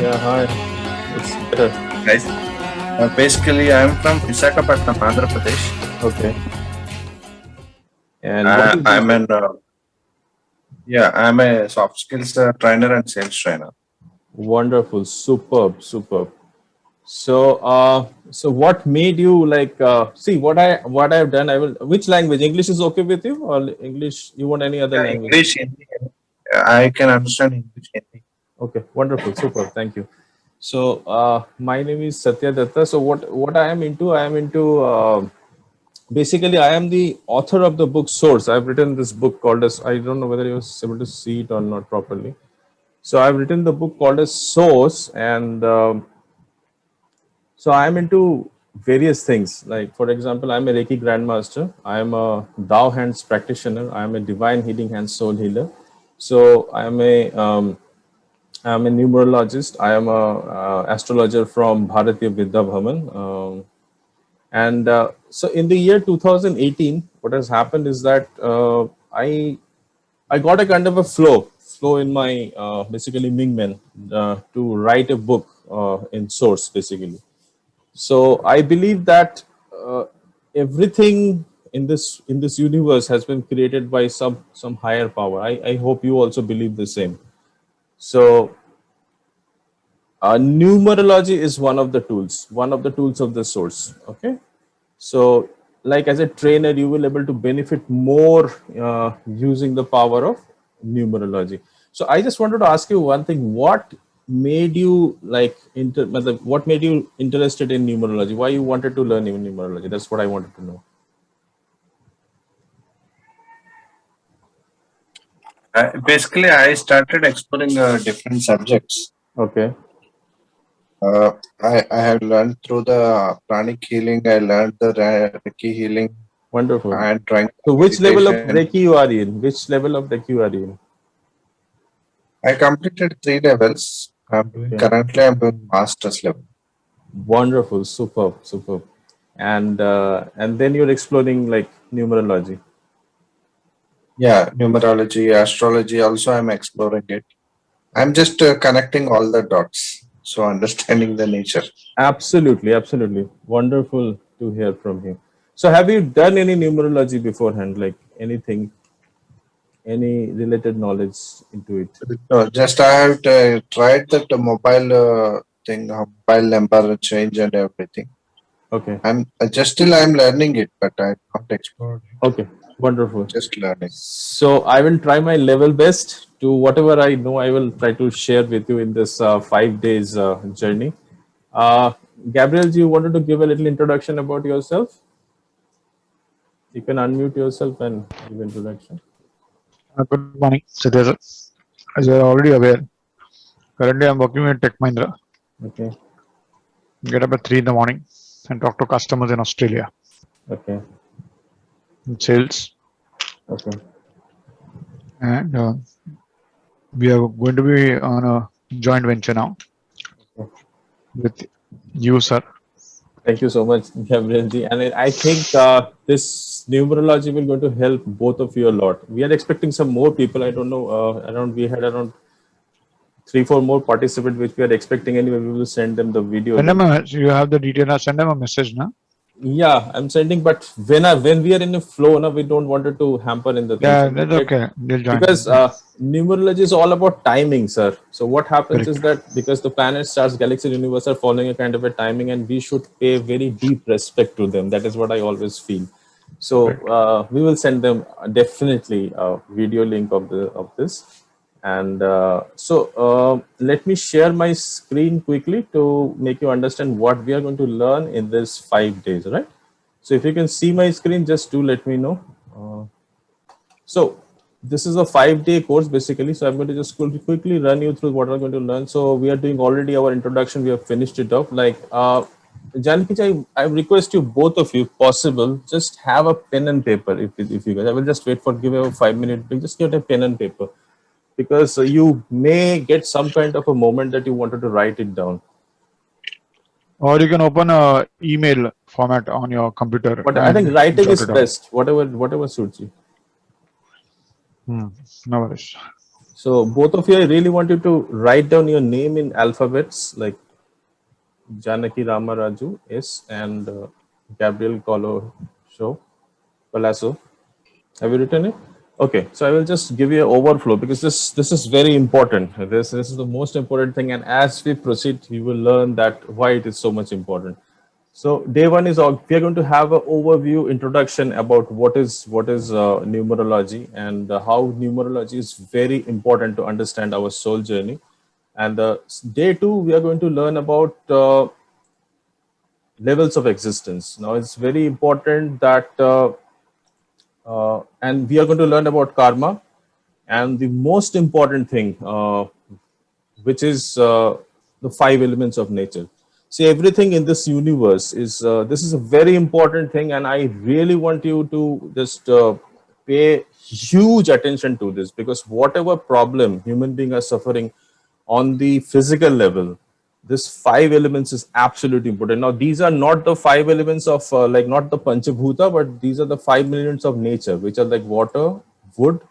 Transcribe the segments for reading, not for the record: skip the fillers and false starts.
Yeah, hi. It's better. Guys, basically, I'm from Visakhapatnam, Andhra Pradesh. Okay. And what do you do I'm there? an I'm a soft skills trainer and sales trainer. Wonderful, superb, superb. So what made you like? See, what I've done. I will. Which language? English is okay with you, or English? You want any other Yeah, language? English, Hindi. I can understand English, Hindi. Okay, wonderful, super. Thank you. So, my name is Satya Datta. So, what I am into? I am into basically I am the author of the book Source. I've written this book called as I don't know whether you was able to see it or not properly. So, I've written the book called as Source, and so I am into various things. Like for example, I'm a Reiki Grandmaster. I am a Tao Hands practitioner. I am a Divine Healing Hands Soul Healer. So I'm a numerologist. I am a astrologer from Bharatiya Vidya Bhavan. And so in the year 2018, what has happened is that I got a kind of a flow in my basically Mingmen to write a book in source basically. So I believe that everything in this universe has been created by some higher power. I hope you also believe the same. So numerology is one of the tools of the source. Okay, so like as a trainer, you will able to benefit more using the power of numerology. So I just wanted to ask you one thing: what made you what made you interested in numerology? Why you wanted to learn even numerology? That's what I wanted to know. Basically, I started exploring different subjects. Okay, I have learned through the pranic healing. I learned the Reiki healing wonderful. and trying So which level of meditation. Reiki you are in? Which level of Reiki you are in? I completed 3 levels. Okay. I'm doing master's level. Wonderful, superb, superb. And then you're exploring like numerology. Yeah, numerology, astrology. Also, I'm exploring it. I'm just connecting all the dots, so understanding the nature. Absolutely, absolutely. Wonderful to hear from you. So have you done any numerology beforehand, like anything, any related knowledge into it? No, just I have tried that mobile thing, mobile number change and everything. Okay. I'm just still I'm learning it, but I not explored it. Okay. Wonderful. Just learning. So I will try my level best to whatever I know. I will try to share with you in this 5 days journey. Uh, Gabriel, do you wanted to give a little introduction about yourself? You can unmute yourself and give introduction. Good morning. So, as you are already aware, currently I'm working with Tech Mahindra. Okay. Get up at 3 in the morning and talk to customers in Australia Okay. in sales. Okay. And we are going to be on a joint venture now with you, sir. Thank you so much, Gabriel ji. And I think this numerology will going to help both of you a lot. We are expecting some more people. I don't know. We had around 3, 4 more participants, which we are expecting. Anyway, we will send them the video Send them link. you have the detail now. Send them a message now. Yeah, I'm sending. But when we are in a flow, now we don't want it to hamper in the thing. Yeah, So we that's get okay. They'll join. because numerology is all about timing, sir. So what happens is Correct. that because the planet stars, galaxy, universe are following a kind of a timing, and we should pay very deep respect to them. That is what I always feel. So Correct. we will send them definitely a video link of this. And let me share my screen quickly to make you understand what we are going to learn in this 5 days, right? So if you can see my screen, just do let me know. So this is a 5 day course basically. So I'm going to just quickly run you through what we're going to learn. So we are doing already our introduction. We have finished it off. Like Janaki, I request you both of you, possible, just have a pen and paper. If you guys, I will just wait for give you a 5 minute break. Just get a pen and paper because you may get some kind of a moment that you wanted to write it down. Or you can open a email format on your computer But I think and writing jot is it down. best. Whatever suits you. No worries. So both of you, I really want you to write down your name in alphabets like Janaki Ramaraju S and Gabriel Colasso. Have you written it? Okay, so I will just give you an overflow because this is very important. This is the most important thing, and as we proceed, you will learn that why it is so much important. So day one is we are going to have an overview introduction about what is numerology and how numerology is very important to understand our soul journey. And day two we are going to learn about levels of existence. Now it's very important that and we are going to learn about karma and the most important thing which is the five elements of nature. See, everything in this universe is this is a very important thing, and I really want you to just pay huge attention to this because whatever problem human beings are suffering on the physical level, this five elements is absolutely important. Now, these are not the five elements of like not the Panchabhuta, but these are the 5 elements of nature, which are like water, wood,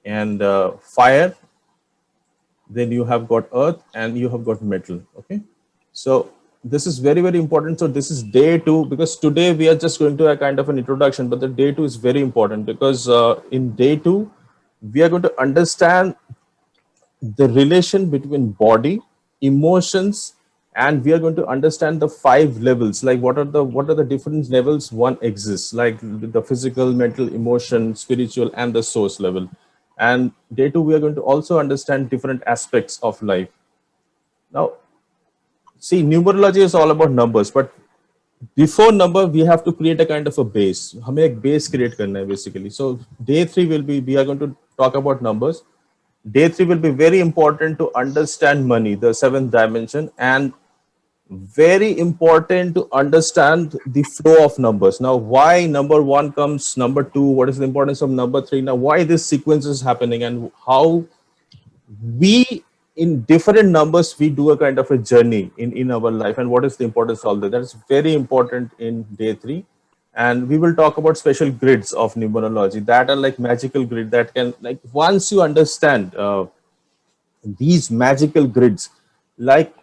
and fire. Then you have got earth and you have got metal. Okay, so this is very very important. So this is day two because today we are just going to a kind of an introduction, but the day two is very important because in day two we are going to understand the relation between body, emotions, and we are going to understand the five levels, like what are the different levels one exists, like the physical, mental, emotion, spiritual, and the source level. And day two we are going to also understand different aspects of life. Now, see, numerology is all about numbers, but before number we have to create a kind of a base. हमें एक base create करना है basically. So day three will be, we are going to talk about numbers. Day three will be very important to understand money, the seventh dimension, and very important to understand the flow of numbers. Now, why number one comes number two? What is the importance of number three? Now, why this sequence is happening and how we in different numbers we do a kind of a journey in our life, and what is the importance of that is very important in day three. And we will talk about special grids of numerology that are like magical grid that can, like, once you understand these magical grids, like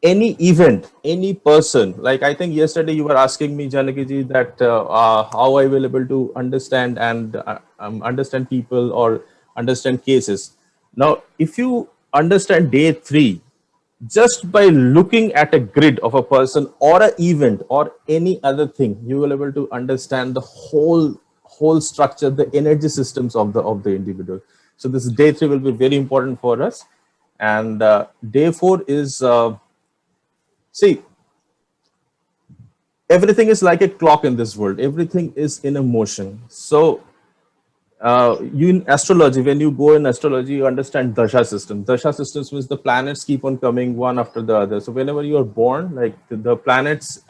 any event, any person, like I think yesterday you were asking me, Janaki ji, that how I will able to understand and understand people or understand cases. Now, if you understand day three, just by looking at a grid of a person or an event or any other thing, you will able to understand the whole structure, the energy systems of the individual. So this day three will be very important for us. And day four is see, everything is like a clock in this world. Everything is in a motion. So you in astrology, when you go in astrology, you understand dasha system. Dasha systems means the planets keep on coming one after the other. So whenever you are born, like the planets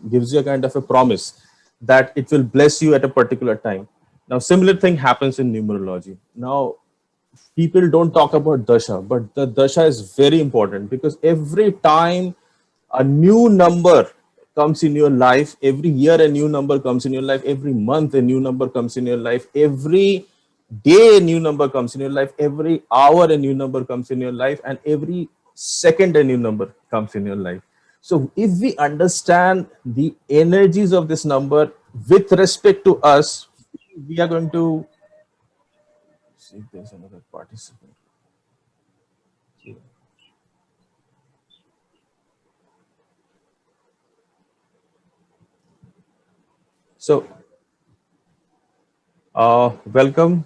gives you a kind of a promise that it will bless you at a particular time. Now, similar thing happens in numerology. Now, people don't talk about dasha, but the dasha is very important because every time a new number comes in your life, every year a new number comes in your life, every month a new number comes in your life, every day a new number comes in your life, every hour a new number comes in your life, and every second a new number comes in your life. So if we understand the energies of this number with respect to us, we are going to see if there's another participant. So, welcome.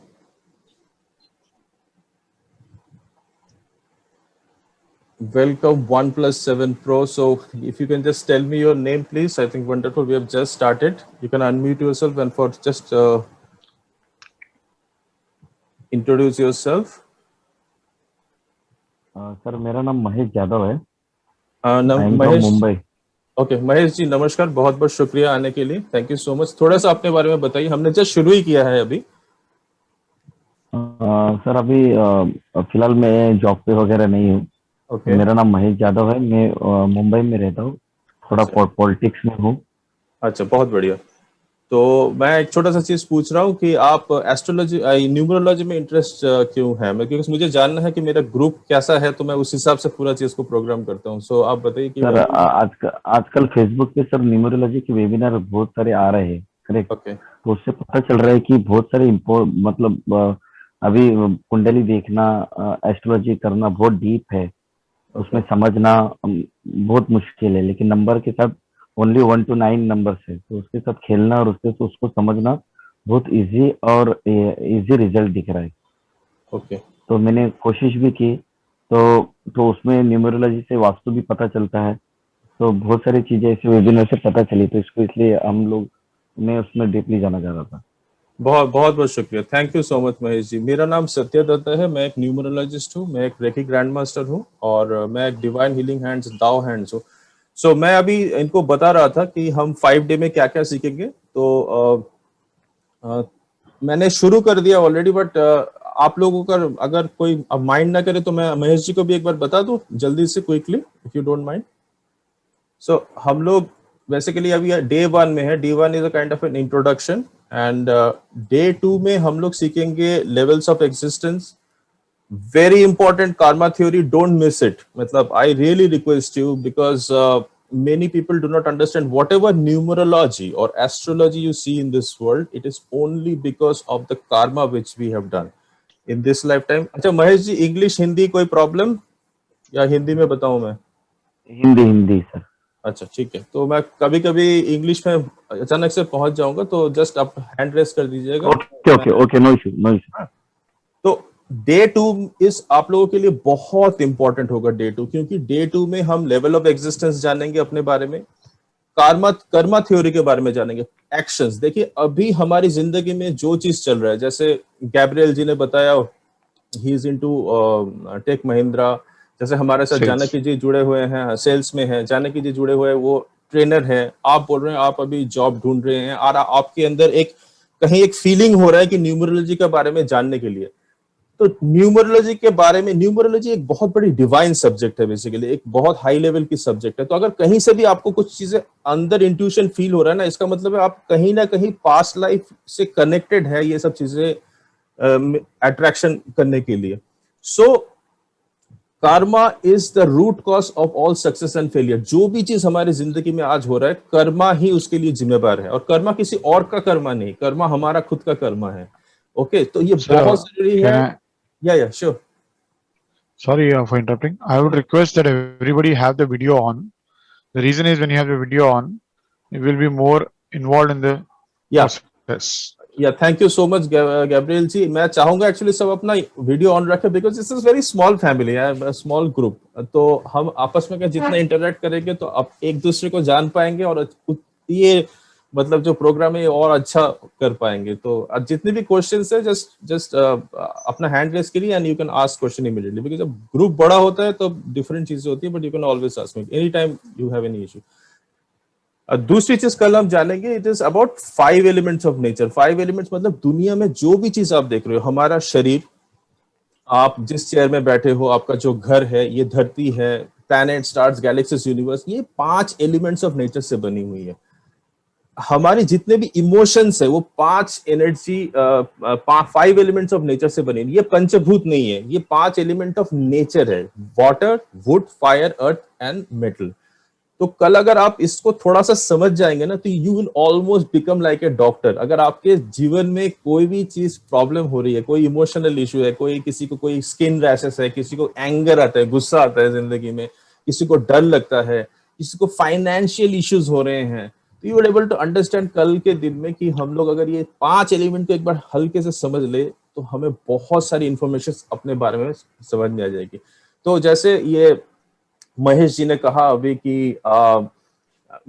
Welcome OnePlus 7 Pro. So, if you can just tell me your name, please. I think wonderful. We have just started. You can unmute yourself and for just introduce yourself. Sir मेरा नाम महेश यादव है। Mahesh, Mumbai. Okay Mahesh ji, नमस्कार, बहुत बहुत शुक्रिया आने के लिए। Thank you so much. थोड़ा सा अपने बारे में बताइए, हमने जस्ट शुरू ही किया है अभी। सर अभी फिलहाल मैं जॉब पे वगैरह नहीं हूँ। ओके, मेरा नाम महेश यादव है, मैं मुंबई में रहता हूँ, थोड़ा पॉलिटिक्स में हूँ। अच्छा, बहुत बढ़िया। तो मैं एक छोटा सा चीज पूछ रहा हूँ कि आप एस्ट्रोलॉजी न्यूमरोलॉजी में इंटरेस्ट क्यों है? मैं क्योंकि मुझे जानना है कि मेरा ग्रुप कैसा है, तो मैं उस हिसाब से पूरा चीज को प्रोग्राम करता हूँ। सो आप बताइए कि सर आजकल फेसबुक पे सर न्यूमरोलॉजी के वेबिनार बहुत सारे आ रहे हैं, करेक्ट। ओके। तो उससे पता चल रहा है कि बहुत सारे मतलब अभी कुंडली देखना, एस्ट्रोलॉजी करना बहुत डीप है। ओके। उसमें समझना बहुत मुश्किल है, लेकिन नंबर के साथ ओनली 1 to 9 नंबर्स है, तो उसके साथ खेलना और उसके उसको समझना बहुत इजी और इजी रिजल्ट दिख रहा है। ओके। तो मैंने कोशिश भी की, तो उसमें न्यूमरोलॉजी से वास्तु भी पता चलता है। तो बहुत सारी चीजें ऐसे वेबिनार से पता चली, तो इसको इसलिए हम लोग मैं उसमें डीपली जाना चाह रहा था। बहुत बहुत बहुत शुक्रिया, thank you so much Mahesh ji. मेरा नाम सत्य दत्ता है, मैं एक न्यूमरोलॉजिस्ट हूँ, मैं एक रेकी ग्रैंड मास्टर हूँ, और मैं एक डिवाइन हीलिंग हैंड्स दाव हैंड्स हूँ। सो मैं अभी इनको बता रहा था कि हम 5 डे में क्या क्या सीखेंगे। तो अ, मैंने शुरू कर दिया ऑलरेडी, बट आप लोगों का अगर कोई अब माइंड ना करे तो मैं महेश जी को भी एक बार बता दूं जल्दी से, quickly, if you don't mind. So हम लोग बेसिकली अभी डे 1 में है। Day 1 is a kind of an introduction, and day 2 में हम लोग सीखेंगे levels of existence. Very important karma theory, don't miss it. मतलब I really request you, because many people do not understand whatever numerology or astrology you see in this world, it is only because of the karma which we have done in this lifetime. अच्छा Mahesh ji, English Hindi कोई problem, या हिंदी में बताऊं मैं? Hindi Hindi sir. अच्छा ठीक है, तो मैं कभी कभी इंग्लिश में अचानक से पहुंच जाऊंगा, तो जस्ट आप हैंड रेस कर दीजिएगा। Okay okay okay, no issue no issue. तो डे 2 इस आप लोगों के लिए बहुत इंपॉर्टेंट होगा डे 2, क्योंकि डे 2 में हम लेवल ऑफ एग्जिस्टेंस जानेंगे अपने बारे में, कर्मा कर्मा थ्योरी के बारे में जानेंगे, एक्शंस। देखिए अभी हमारी जिंदगी में जो चीज चल रहा है, जैसे गैब्रियल जी ने बताया, he is into Tech Mahindra. जैसे हमारे साथ Sales. जानकी जी जुड़े हुए हैं, सेल्स में है, जानकी जी जुड़े हुए हैं, वो ट्रेनर है। आप बोल रहे हैं आप अभी जॉब ढूंढ रहे हैं, और आपके अंदर एक कहीं एक फीलिंग हो रहा है कि न्यूमरोलॉजी के बारे में जानने के लिए। तो न्यूमरोलॉजी के बारे में, न्यूमरोलॉजी एक बहुत बड़ी डिवाइन सब्जेक्ट है, बेसिकली एक बहुत हाई लेवल की सब्जेक्ट है। तो अगर कहीं से भी आपको कुछ चीजें अंदर इंट्यूशन फील हो रहा है ना, इसका मतलब है आप कहीं ना कहीं पास्ट लाइफ से कनेक्टेड है ये सब चीजें अट्रैक्शन करने के लिए। So karma is the root cause of all success and failure. जो भी चीज हमारी जिंदगी में आज हो रहा है, कर्मा ही उसके लिए जिम्मेदार है, और कर्मा किसी और का कर्मा नहीं, कर्मा हमारा खुद का कर्मा है। ओके, तो ये बहुत Sir, जरूरी can है। I? या sure. Sorry for interrupting. I would request that everybody have the video on. The reason is when you have the video on, you will be more involved in the या process. या thank you so much Gabriel ji. मैं चाहूंगा actually सब अपना video on रखें, because this is very small family है, small group. तो हम आपस में जितना इंटरेक्ट करेंगे तो आप एक दूसरे को जान पाएंगे, और ये मतलब जो प्रोग्राम है ये और अच्छा कर पाएंगे। तो जितने भी क्वेश्चंस है, जस्ट अपना हैंड रेस करिए and you can ask question immediately, because जब ग्रुप बड़ा होता है तो डिफरेंट चीजें होती है, but you can always ask me any time you have any issue. दूसरी चीज कल हम जानेंगे, it is about 5 elements of nature. 5 elements मतलब दुनिया में जो भी चीज आप देख रहे हो, हमारा शरीर, आप जिस चेयर में बैठे हो, आपका जो घर है, ये धरती है, प्लैनेट, स्टार्स, गैलेक्सीज, यूनिवर्स, ये 5 एलिमेंट्स ऑफ नेचर से बनी हुई है। हमारी जितने भी इमोशंस है वो 5 एलिमेंट्स ऑफ नेचर से बनी। ये पंचभूत नहीं है, ये 5 एलिमेंट ऑफ नेचर है, water, would, fire, earth and metal. तो कल अगर आप इसको थोड़ा सा समझ जाएंगे ना, तो you will almost become like a doctor. अगर आपके जीवन में कोई भी चीज प्रॉब्लम हो रही है, कोई इमोशनल इशू है, कोई किसी को कोई स्किन रैशेस है, किसी को एंगर आता है, गुस्सा आता है जिंदगी में, किसी को डर लगता है, किसी को फाइनेंशियल इश्यूज हो रहे हैं, तो you are able to understand कल के दिन में कि हम लोग अगर ये 5 एलिमेंट को एक बार हल्के से समझ ले, तो हमें बहुत सारी इंफॉर्मेशन अपने बारे में समझ में आ जाएगी। तो जैसे ये महेश जी ने कहा अभी कि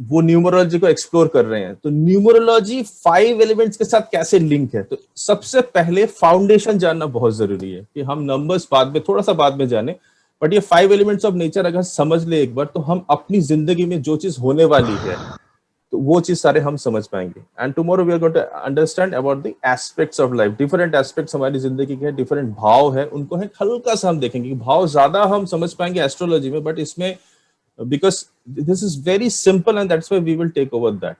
वो न्यूमरोलॉजी को एक्सप्लोर कर रहे हैं, तो न्यूमरोलॉजी 5 एलिमेंट्स के साथ कैसे लिंक है। तो सबसे पहले फाउंडेशन जानना बहुत जरूरी है, कि हम नंबर्स बाद में, थोड़ा सा बाद में जाने, बट ये 5 एलिमेंट्स ऑफ नेचर अगर समझ ले एक बार, तो हम अपनी जिंदगी में जो चीज होने वाली है, तो वो चीज सारे हम समझ पाएंगे। And tomorrow we are going to understand about the aspects of life. Different aspects हमारी जिंदगी के, डिफरेंट भाव है, उनको है हल्का सा हम देखेंगे। भाव ज्यादा हम समझ पाएंगे एस्ट्रोलॉजी में, बट इसमें because this is very simple and that's why we will take over that.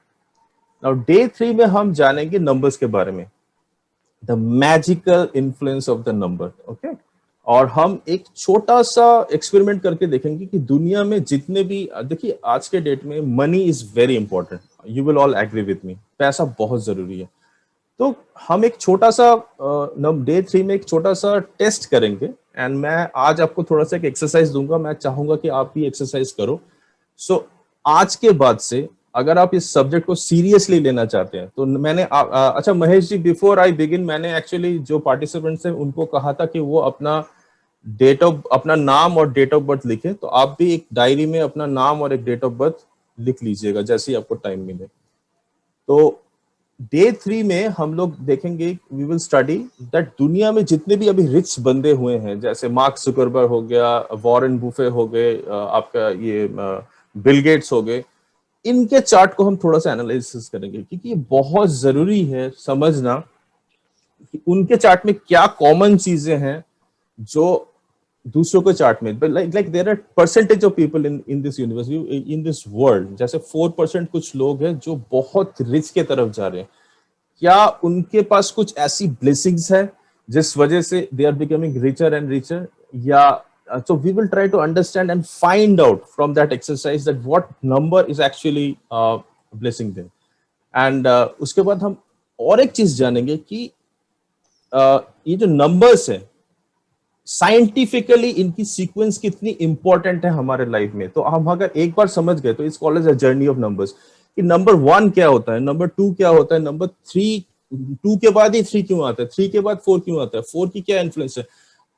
Now day 3 में हम जानेंगे नंबर्स के बारे में, the magical influence of the number, okay. और हम एक छोटा सा एक्सपेरिमेंट करके देखेंगे कि दुनिया में जितने भी, देखिए आज के डेट में money is very important, you will all agree with me, पैसा बहुत जरूरी है। तो हम एक छोटा सा डे 3 में एक छोटा सा टेस्ट करेंगे, एंड मैं आज आपको थोड़ा सा एक एक्सरसाइज दूंगा, मैं चाहूंगा कि आप भी एक्सरसाइज करो। सो आज के बाद से अगर आप इस सब्जेक्ट को सीरियसली लेना चाहते हैं तो मैंने अच्छा Mahesh ji, before I begin, मैंने एक्चुअली जो पार्टिसिपेंट्स हैं उनको कहा था कि वो अपना नाम और डेट ऑफ बर्थ लिखें, तो आप भी एक डायरी में अपना नाम और एक डेट ऑफ बर्थ लिख लीजिएगा जैसे ही आपको टाइम मिले। तो डे 3 में हम लोग देखेंगे, वी विल स्टडी दैट दुनिया में जितने भी अभी रिच बंदे हुए हैं, जैसे मार्क जुकरबर्ग हो गया, वॉरेन बुफे हो गए, आपका ये बिल गेट्स हो गए, इनके चार्ट को हम थोड़ा सा एनालिसिस करेंगे, क्योंकि ये बहुत जरूरी है समझना कि उनके चार्ट में क्या कॉमन चीजें हैं जो दूसरों के चार्ट में, like there are percentage of people in this universe, in this world, जैसे 4% कुछ लोग हैं जो बहुत रिच के तरफ जा रहे हैं, क्या उनके पास कुछ ऐसी ब्लेसिंग्स है जिस वजह से they are becoming richer and richer, या so we will try to understand and find out from that exercise that what number is actually blessing them, and उसके बाद हम और एक चीज जानेंगे कि ये जो नंबर्स है साइंटिफिकली इनकी सीक्वेंस कितनी इंपॉर्टेंट है हमारे लाइफ में। तो हम अगर एक बार समझ गए तो it's called as a journey of numbers, कि नंबर 1 क्या होता है, नंबर 2 क्या होता है, नंबर 3, 2 के बाद ही 3 क्यों आता है, 3 के बाद 4 क्यों आता है, 4 की क्या इन्फ्लुएंस है।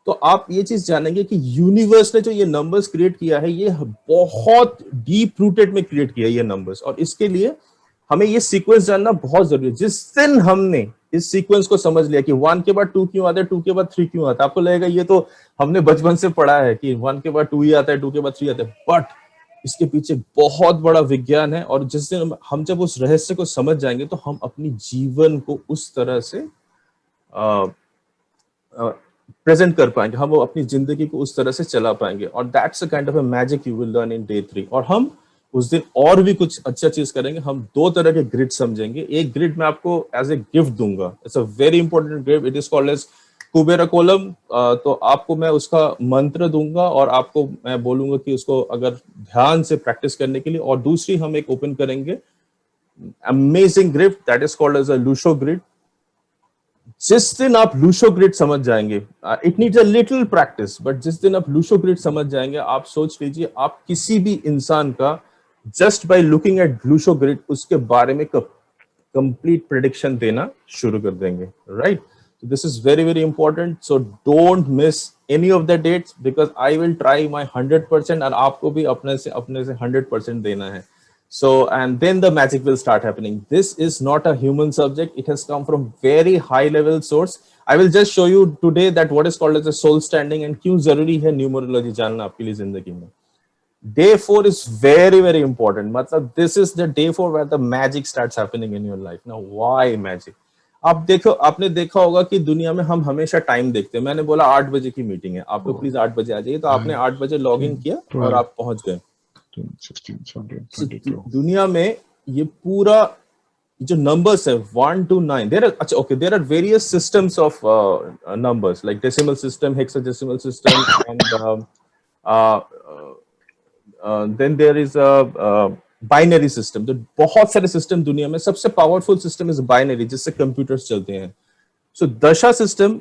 तो आप ये चीज जानेंगे कि यूनिवर्स ने जो ये नंबर्स क्रिएट किया है ये बहुत डीप रूटेड में क्रिएट किया है ये नंबर्स, और इसके लिए हमें ये सीक्वेंस जानना बहुत जरूरी है। जिस दिन हमने इस सीक्वेंस को समझ लिया कि 1 के बाद 2 क्यों आता है, 2 के बाद 3 क्यों आता है, आपको लगेगा ये तो हमने बचपन से पढ़ा है कि 1 के बाद 2 ही आता है, 2 के बाद 3 आता है, बट इसके पीछे बहुत बड़ा विज्ञान है। और जिस दिन हम जब उस रहस्य को समझ जाएंगे तो हम अपनी जीवन को उस तरह से प्रेजेंट कर पाएंगे, हम अपनी जिंदगी को उस तरह से चला पाएंगे, और that's a kind of a magic you will learn in day 3। और हम उस दिन और भी कुछ अच्छा चीज करेंगे, हम 2 तरह के ग्रिड समझेंगे। एक ग्रिड मैं आपको एज ए गिफ्ट दूंगा, it's a very important grid, it is called as Kubera kolam. तो आपको मैं उसका मंत्र दूंगा और आपको मैं बोलूंगा कि उसको अगर ध्यान से प्रैक्टिस करने के लिए। और दूसरी हम एक ओपन करेंगे amazing grid, that is called as a Lo Shu grid. जिस दिन आप लूशो ग्रिड समझ जाएंगे, it needs a little practice, but जिस दिन आप लूशो ग्रिड समझ जाएंगे, आप सोच लीजिए आप किसी भी इंसान का just by looking at Lo Shu grid उसके बारे में कंप्लीट प्रेडिक्शन देना शुरू कर देंगे, right. So this is very very important, so don't miss any of the dates because I will try my 100% और आपको भी अपने से 100% देना है। So and then the magic will start happening. This is not a human subject, it has come from very high level source. I will just show you today that what is called as a soul standing and क्यों जरूरी है numerology जानना आपके लिए जिंदगी में। Day 4 is very very important, मतलब this is the day 4 where the magic starts happening in your life. Now why magic? आप देखो, आपने देखा होगा कि दुनिया में हम हमेशा टाइम देखते हैं। मैंने बोला 8 बजे की मीटिंग है, आप लोग प्लीज 8 बजे आ जाइए, तो आपने 8 बजे लॉग इन किया और आप पहुंच गए। 16, 17, 22. दुनिया में ये पूरा जो नंबर्स है 1 to 9, देयर आर, अच्छा okay, there are various systems of numbers like decimal system, hexadecimal system, and then there is a binary system. तो बहुत सारे सिस्टम दुनिया में, सबसे पावरफुल सिस्टम इज बाइनरी, जिससे कंप्यूटर्स चलते हैं। सो दशा सिस्टम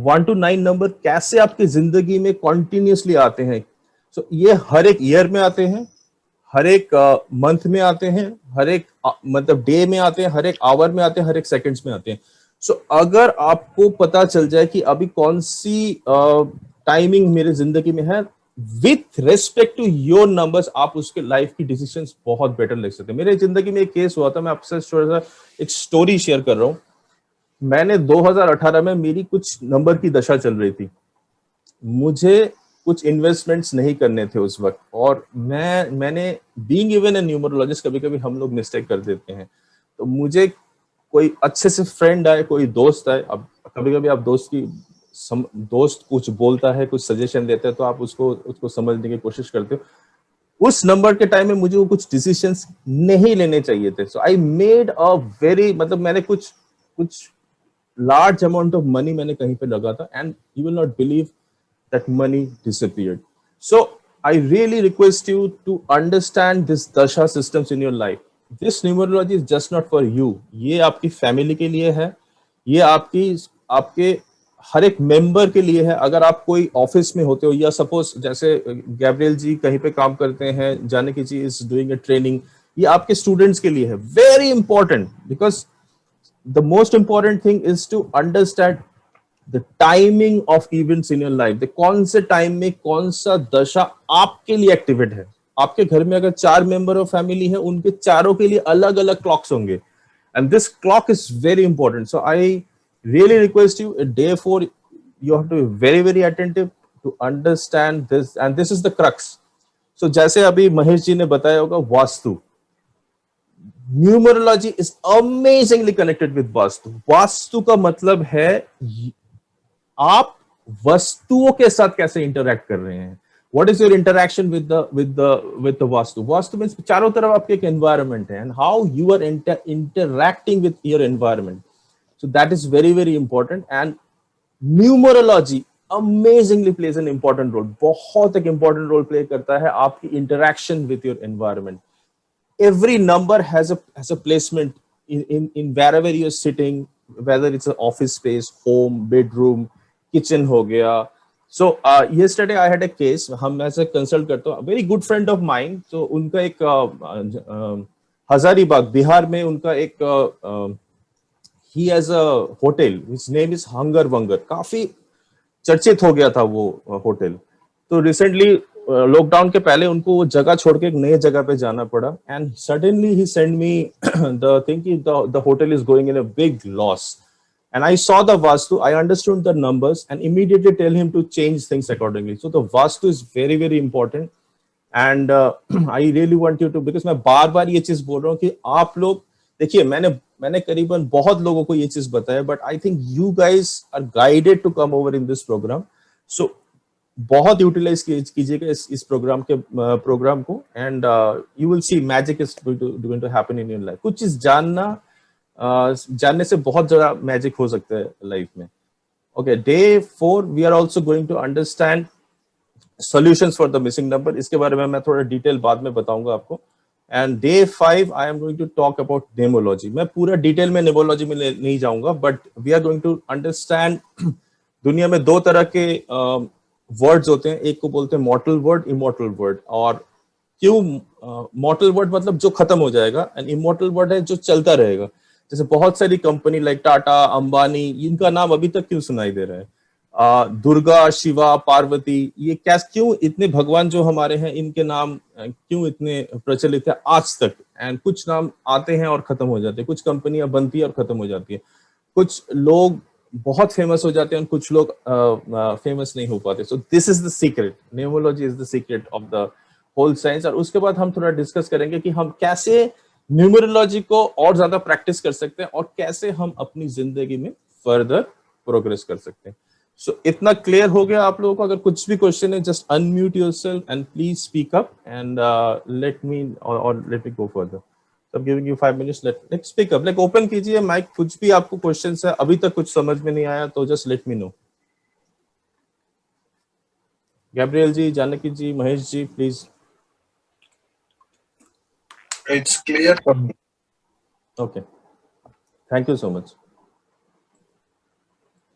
1 to 9 नंबर कैसे आपकी जिंदगी में कॉन्टिन्यूसली आते हैं। सो ये हर एक ईयर में आते हैं, हर एक मंथ में आते हैं, हर एक मतलब डे में आते हैं, हर एक आवर में आते हैं, हर एक सेकंड्स में आते हैं। सो अगर आपको पता चल जाए कि अभी कौन सी टाइमिंग मेरी जिंदगी में है with respect to your numbers, आप उसके लाइफ की डिसीजंस बहुत बेटर ले सकते हैं। मेरे जिंदगी में एक केस हुआ था, मैं आपसे थोड़ा सा एक स्टोरी शेयर कर रहा हूँ। मैंने 2018 में मेरी कुछ नंबर की दशा चल रही थी, मुझे कुछ इन्वेस्टमेंट्स नहीं करने थे उस वक्त, और मैंने बीइंग इवन ए न्यूमरोलॉजिस्ट, कभी कभी हम लोग मिस्टेक कर देते हैं। तो मुझे कोई अच्छे से फ्रेंड आए, कोई दोस्त आए। अब कभी कभी आप दोस्त कुछ बोलता है, कुछ सजेशन देता है, तो आप उसको समझने की कोशिश करते हो। उस नंबर के टाइम में मुझे वो कुछ डिसीजंस नहीं लेने चाहिए थे. सो आई मेड अ वेरी, मतलब मैंने कुछ कुछ लार्ज अमाउंट ऑफ मनी मैंने कहीं पे लगा था, and you will not believe that money disappeared. So I really request you to understand this dasha systems in your life. This numerology is just not for you. ये आपकी family के लिए है, ये आपकी आपके हर एक मेंबर के लिए है. अगर आप कोई ऑफिस में होते हो, या सपोज जैसे गैब्रियल जी कहीं पे काम करते हैं, जानकी जी इज डूइंग अ ट्रेनिंग, ये आपके स्टूडेंट्स के लिए है. Very important, because the most important thing is to understand the timing of events in your life. the कौन से टाइम में कौन सा दशा आपके लिए एक्टिवेट है. आपके घर में अगर 4 मेंबर ऑफ फैमिली है, उनके चारों के लिए अलग अलग क्लॉक्स होंगे, and this clock is very important. So I really request you, day 4 you have to be very very attentive to understand this, and this is the crux. So जैसे अभी महेश जी ने बताया होगा, vastu, numerology is amazingly connected with vastu. Vastu का मतलब है आप वस्तुओं के साथ कैसे इंटरैक्ट कर रहे हैं. What is your interaction with the vastu. Vastu means चारों तरफ आपके एक एनवायरनमेंट है, and how you are interacting with your environment. So that is very very important. And numerology amazingly plays an important role. बहुत एक इंपॉर्टेंट रोल प्ले करता है आपकी interaction with your environment. Every number has a placement in wherever you're sitting, whether it's an office space, home, bedroom, kitchen हो गया. So yesterday I had a case. हम ऐसे consult करते हैं, very good friend of mine. तो उनका एक हजारीबाग बिहार में उनका एक he has a hotel. His name is हंगर वंगर. काफी चर्चित हो गया था वो होटल. तो रिसेंटली लॉकडाउन के पहले उनको वो जगह छोड़ के एक नए जगह पे जाना पड़ा, एंड सडनली ही सेंड मी द थिंग कि the hotel is going in a big loss. And I saw the vastu, I understood the numbers and immediately tell him to change things accordingly. So the vastu is very very important. And I really want you to, because मैं बार बार ये चीज बोल रहा हूँ कि आप लोग देखिए, मैंने करीबन बहुत लोगों को ये चीज बताया, but I think you guys are guided to come over in this program. So बहुत यूटिलाइज कीजिएगा इस प्रोग्राम को, and you will see magic is going to happen in your life. कुछ चीज जानने से बहुत ज्यादा मैजिक हो सकता है लाइफ में. Okay, day 4 we are also going to understand solutions for the missing number. इसके बारे में मैं थोड़ा डिटेल बाद में बताऊंगा आपको. And day 5 I am going to talk about nameology. मैं पूरा डिटेल में नेमोलॉजी में नहीं जाऊंगा, but we are going to understand दुनिया में 2 तरह के वर्ड्स होते हैं. एक को बोलते हैं मॉर्टल वर्ड, इमॉर्टल वर्ड. और क्यों मॉर्टल वर्ड मतलब जो खत्म हो जाएगा, एंड इमॉर्टल वर्ड है जो चलता रहेगा. जैसे बहुत सारी कंपनी लाइक टाटा, अंबानी, इनका नाम अभी तक क्यों सुनाई दे रहा है. दुर्गा, शिवा, पार्वती, ये क्या, क्यों इतने भगवान जो हमारे हैं इनके नाम क्यों इतने प्रचलित है आज तक. एंड कुछ नाम आते हैं और खत्म हो जाते हैं, कुछ कंपनियां बनती है और खत्म हो जाती है, कुछ लोग बहुत फेमस हो जाते हैं और कुछ लोग फेमस नहीं हो पाते. So this is the secret. Numerology is the secret of the whole science. और उसके बाद हम थोड़ा डिस्कस करेंगे कि हम कैसे न्यूमरोलॉजी को और ज्यादा प्रैक्टिस कर सकते हैं और कैसे हम अपनी जिंदगी में फर्दर प्रोग्रेस कर सकते हैं. सो इतना क्लियर हो गया आप लोगों को. अगर कुछ भी क्वेश्चन है, just unmute yourself and please speak up and let me go further. I'm giving you 5 minutes. Let's speak up. Like open कीजिए माइक. कुछ भी आपको क्वेश्चंस है, अभी तक कुछ समझ में नहीं आया तो just let me know. Gabriel ji, Janaki ji, Mahesh ji, please. It's clear for me. Okay, thank you so much.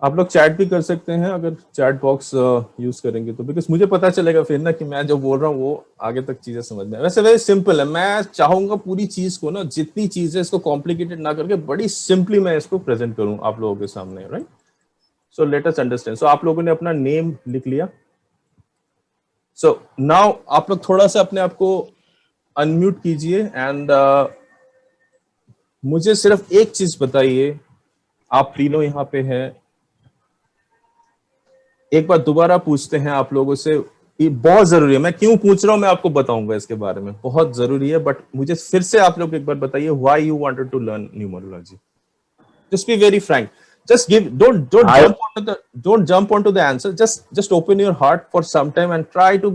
आप लोग चैट भी कर सकते हैं अगर चैट बॉक्स यूज करेंगे तो, बिकॉज मुझे पता चलेगा फिर ना कि मैं जो बोल रहा हूँ वो आगे तक चीजें समझ में. वैसे वेरी सिंपल है. मैं चाहूंगा पूरी चीज को ना, जितनी चीजें इसको कॉम्प्लिकेटेड ना करके बड़ी सिंपली मैं इसको प्रेजेंट करूं आप लोगों के सामने, right. So let us understand. So आप लोगों ने अपना नेम लिख लिया. सो नाउ आप लोग थोड़ा सा अपने आप को अनम्यूट कीजिए एंड मुझे सिर्फ एक चीज बताइए. आप तीनों यहाँ पे हैं. एक बार दोबारा पूछते हैं आप लोगों से. ये बहुत जरूरी है. मैं क्यों पूछ रहा हूं मैं आपको बताऊंगा इसके बारे में. बहुत जरूरी है. बट मुझे फिर से आप लोग एक बार बताइए, why you wanted to learn numerology. Just be very frank. Just give, don't jump onto the answer. Just open your heart for some time and try to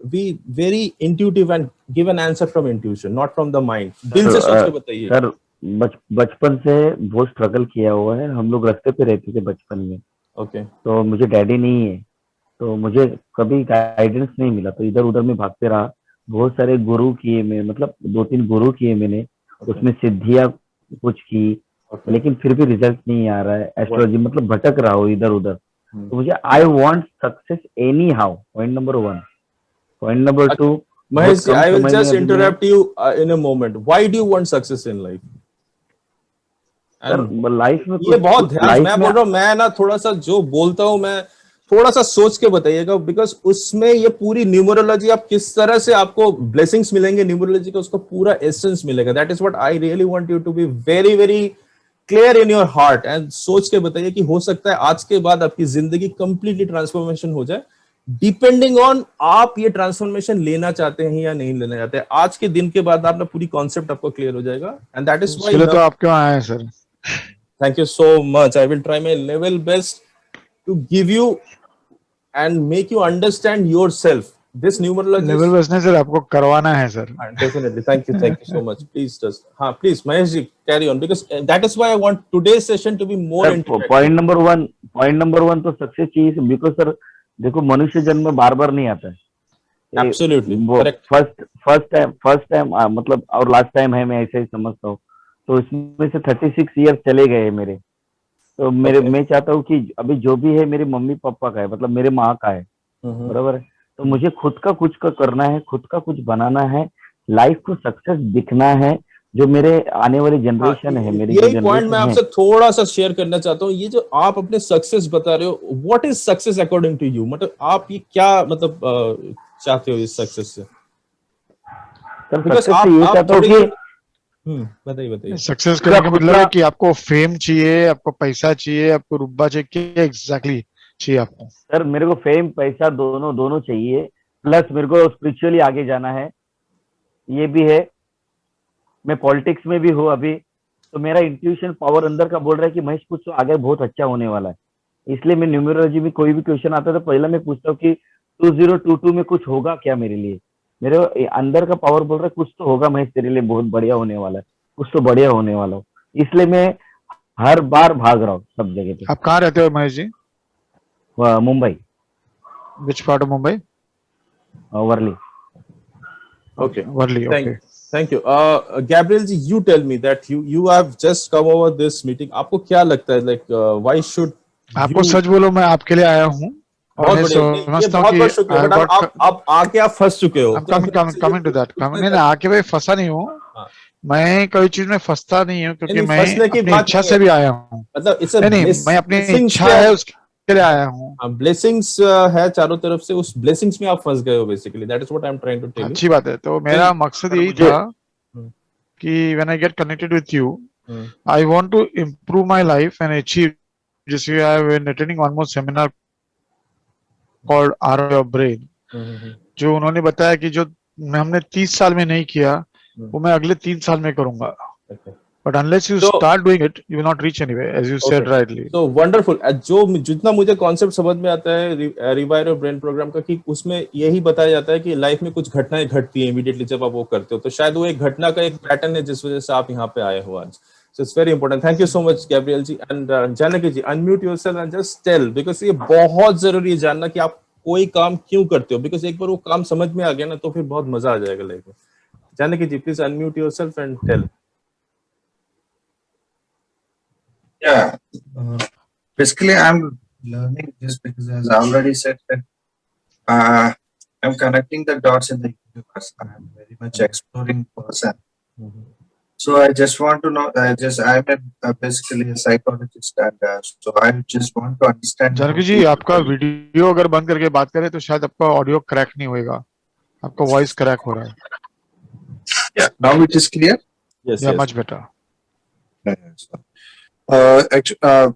be very intuitive and give an answer from intuition, not from the mind. दिल से सोच के बताइए. Sir बचपन से बहुत struggle किया हुआ है। हम लोग रास्ते पे रहते थे बचपन में, Okay. तो मुझे डैडी नहीं है, तो मुझे कभी गाइडेंस नहीं मिला, तो इधर उधर में भागते रहा। बहुत सारे गुरु किए मैं, मतलब 2-3 गुरु किए मैंने, उसमें सिद्धियां कुछ की, Okay. लेकिन फिर भी रिजल्ट नहीं आ रहा है। एस्ट्रोलॉजी मतलब भटक रहा हूँ इधर उधर। Hmm. तो मुझे I want success any how, point number 1। Point number 2, Mahesh ji, I will समय just में अभी मैं interrupt you in a moment. Why do you want success in life? Sir And life में ये बहुत कुछ ध्यान, लाइफ मैं में बोल रहा हूँ, मैं ना थोड़ा सा जो बोलता हूँ मैं थोड़ा सा सोच के बताइएगा, बिकॉज उसमें ये पूरी न्यूमरोलॉजी, आप किस तरह से आपको ब्लेसिंग्स मिलेंगे न्यूमरोलॉजी का, उसका पूरा एसेंस मिलेगा। That is what I really want you to be very very clear in your heart and सोच के बताइए कि हो सकता है आज के बाद आपकी जिंदगी कंप्लीटली ट्रांसफॉर्मेशन हो जाए, डिपेंडिंग ऑन आप ये ट्रांसफॉर्मेशन लेना चाहते हैं या नहीं लेना चाहते हैं। आज के दिन के बाद आपका पूरी कॉन्सेप्ट आपको क्लियर हो जाएगा, एंड दैट इज उसके लिए तो व्हाई आप क्यों आए हैं sir? thank you so much. I will try my level best to give you and make you understand yourself. This numerology level is base नहीं सर, आपको करवाना है sir. definitely. Thank you so much. Please just, please, Mahesh ji, carry on, because that is why I want today's session to be more sir interactive. Point number 1 तो success चाहिए, because sir देखो मनुष्य जन्म बार बार नहीं आता है। Absolutely correct. First time मतलब और लास्ट टाइम है, मैं ऐसे ही समझता हूँ। तो इसमें से 36 ईयर चले गए मेरे, तो मेरे Okay. मैं चाहता हूँ कि अभी जो भी है मेरे मम्मी पापा का है, मतलब मेरे माँ का है, Mhm. बराबर है। तो मुझे खुद का कुछ का करना है, खुद का कुछ बनाना है, लाइफ को सक्सेस दिखना है। जो मेरे आने वाली जनरेशन है, मेरी जो यही पॉइंट मैं जनरेशन है, आपसे थोड़ा सा शेयर करना चाहता हूँ। ये जो आप अपने सक्सेस बता रहे हो, what is success according to you? मतलब आप ये क्या मतलब चाहते हो इस सक्सेस से? सर बिकॉज सक्सेस से ये आप चाहता हूँ थोड़ी कि देर, बताइए बताइए। सक्सेस खुद करने का का खुद मतलब है का कि आपको फेम चाहिए, आपको पैसा चाहिए, आपको रुतबा चाहिए, क्या एग्जैक्टली चाहिए आपको? सर मेरे को फेम पैसा दोनों दोनों चाहिए, प्लस मेरे को स्पिरिचुअली आगे जाना है, ये भी है। मैं पॉलिटिक्स में भी हूँ अभी, तो मेरा इंट्यूशन पावर अंदर का बोल रहा है कि महेश कुछ तो आगे बहुत अच्छा होने वाला है। इसलिए मैं न्यूमरोलॉजी में कोई भी क्वेश्चन आता है तो पहले मैं पूछता हूँ कि 2022 में कुछ होगा क्या मेरे लिए। मेरे अंदर का पावर बोल रहा है कुछ तो होगा महेश, तेरे लिए बहुत बढ़िया होने वाला है, कुछ तो बढ़िया होने वाला हो। इसलिए मैं हर बार भाग रहा हूँ सब जगह पे। आप कहाँ रहते हो Mahesh ji? Mumbai, which part of Mumbai? Worli. Okay, Worli, okay. thank you. Gabriel ji, you tell me that you have just come over this meeting. आपको क्या लगता है, like why should आपको you? सच बोलो, मैं आपके लिए आया हूँ और बहुत मैं बढ़िया, नहीं, ये समझता हूँ बहुत कि बहुत शुक्रिया, आई बट गॉट, आप आके आप फंस चुके हो, तो मैं आपसे ये कमिंग टू दैट, पूछना नहीं नहीं, चाहता आके भाई फंसा नहीं हूँ हाँ। मैं, कोई चीज में फंसता नहीं हूँ, नहीं क्योंकि नहीं, मैं फंसने की अपनी बात इच्छा नहीं से है, भी आया हूँ। मतलब इट्स अ नहीं नहीं, मैं अपनी ब्लेसिंग्स इच्छा पे है आप, उसके लिए आया हूँ। ब्लेसिंग्स है चारों तरफ से, उस ब्लेसिंग्स में आप फंस गए हो basically. That is what I am trying to tell you. अच्छी बात है, तो मेरा मकसद पर यही मुझे था हम्म, कि when I get connected with you, hmm, I want to improve my life and achieve. Just I have been attending one more seminar called Art of Your Brain, जो उन्होंने बताया कि जो हमने 30 साल में नहीं किया वो मैं अगले 3 साल में करूंगा। okay. But unless you So start doing it, you will not reach anywhere, as you said okay, rightly. so wonderful. जो जितना मुझे कॉन्सेप्ट समझ में आता है रिवायर ऑफ ब्रेन प्रोग्राम का, कि उसमें यही बताया जाता है कि लाइफ में कुछ घटनाएं घटती हैं इमीडिएटली जब आप वो करते हो, तो शायद वो एक घटना का एक पैटर्न है जिस वजह से आप यहाँ पे आए हो आज। So it's very important. Thank you so much, Gabriel ji, and Janaki ji. Unmute yourself and just tell, because ये बहुत जरूरी है जानना कि आप कोई काम क्यों करते हो, because एक बार वो काम समझ में आ गया ना तो फिर बहुत मजा आ जाएगा लाइफ में। जानकी जी, please unmute yourself and tell. Yeah. Basically, I'm learning this because, as I already said, that I'm connecting the dots in the universe. I'm very much exploring person. So I just want to know. I'm basically a psychologist, and so I just want to understand. Janaki जी, आपका video अगर बंद करके बात करें तो शायद आपका audio crack नहीं होएगा, आपका वॉइस क्रैक हो रहा है। Yeah. Now it is clear. Yes, या yes. Much better.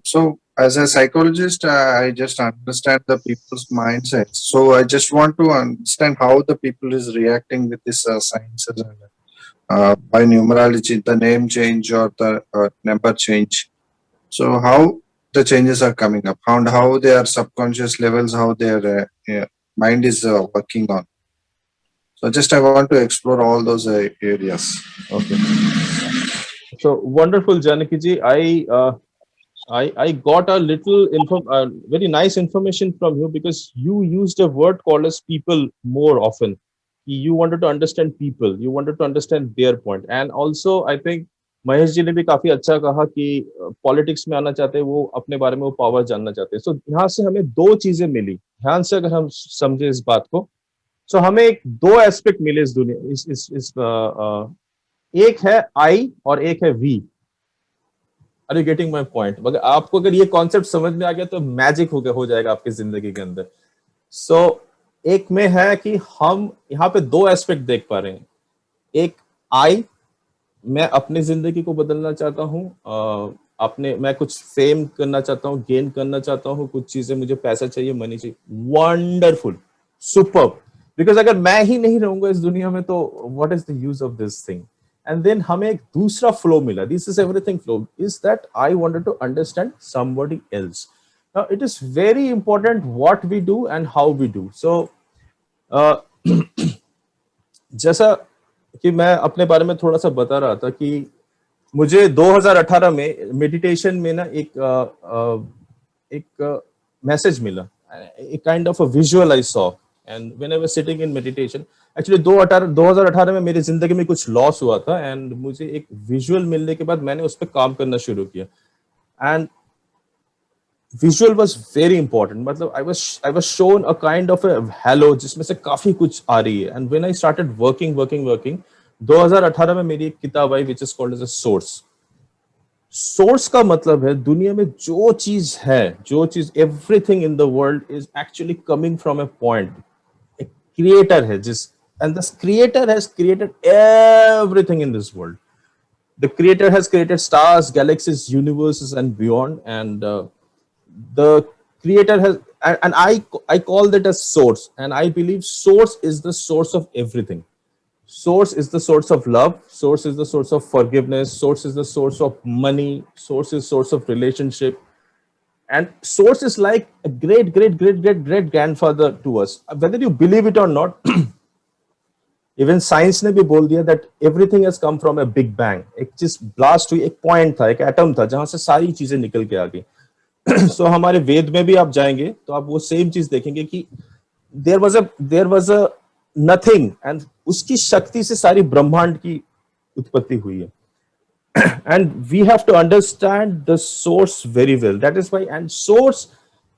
So as a psychologist, I just understand the people's mindsets. So I just want to understand how the people is reacting with this sciences by numerology, the name change or the number change. So how the changes are coming up, and how their subconscious levels, how their mind is working on. So just I want to explore all those areas. Okay. So wonderful, Janaki ji. I got a little very nice information from you, because you used a word called as people more often. You wanted to understand people, you wanted to understand their point, and also I think Mahesh ji ने भी काफी अच्छा कहा कि politics में आना चाहते हैं, वो अपने बारे में वो पावर जानना चाहते हैं. सो यहाँ से हमें दो चीजें मिली, ध्यान से अगर हम समझे इस बात को. सो हमें एक दो एस्पेक्ट मिले इस दुनिया एक है आई और एक है V. Are you getting my point? मगर आपको अगर ये कॉन्सेप्ट समझ में आ गया तो मैजिक हो जाएगा आपकी जिंदगी के अंदर. सो एक में है कि हम यहाँ पे दो एस्पेक्ट देख पा रहे हैं. एक आई, मैं अपनी जिंदगी को बदलना चाहता हूँ, मैं कुछ फेम करना चाहता हूँ, गेन करना चाहता हूँ, कुछ चीजें, मुझे पैसा चाहिए, मनी चाहिए. Wonderful, super. बिकॉज अगर मैं ही नहीं रहूंगा इस दुनिया में तो what is the use of this thing. And then हमें एक दूसरा फ्लो मिला. This is everything flow. Is that I wanted to understand somebody else. Now it is very important what we do and how we do. So जैसा कि मैं अपने बारे में थोड़ा सा बता रहा था कि मुझे 2018 में मेडिटेशन में ना एक मैसेज मिला, एक kind of a visual I saw. And when I was sitting in meditation, actually 2018 में मेरी जिंदगी में कुछ लॉस हुआ था, एंड मुझे एक विजुअल मिलने के बाद मैंने उस पर काम करना शुरू किया. And visual was very important. मतलब I was shown a kind of a halo जिसमें से काफी कुछ आ रही है. And when I started working 2018 में मेरी एक किताब आई which is called as a source. Source का मतलब है दुनिया में जो चीज है, जो चीज, everything in the world is actually coming from a point. एक क्रिएटर है जिस, and this creator has created everything in this world. The creator has created stars, galaxies, universes, and beyond. And the creator has, and I call that as source. And I believe source is the source of everything. Source is the source of love. Source is the source of forgiveness. Source is the source of money. Source is source of relationship. And source is like a great grandfather to us. Whether you believe it or not, even science ने भी बोल दिया that everything has come from a big bang. एक चीज blast हुई, एक point था, एक एटम था जहां से सारी चीजें निकल के आ गई. सो हमारे वेद में भी आप जाएंगे तो आप वो सेम चीज देखेंगे कि there was a nothing, and उसकी शक्ति से सारी ब्रह्मांड की उत्पत्ति हुई है. And we have to understand the source very well. That is why, and source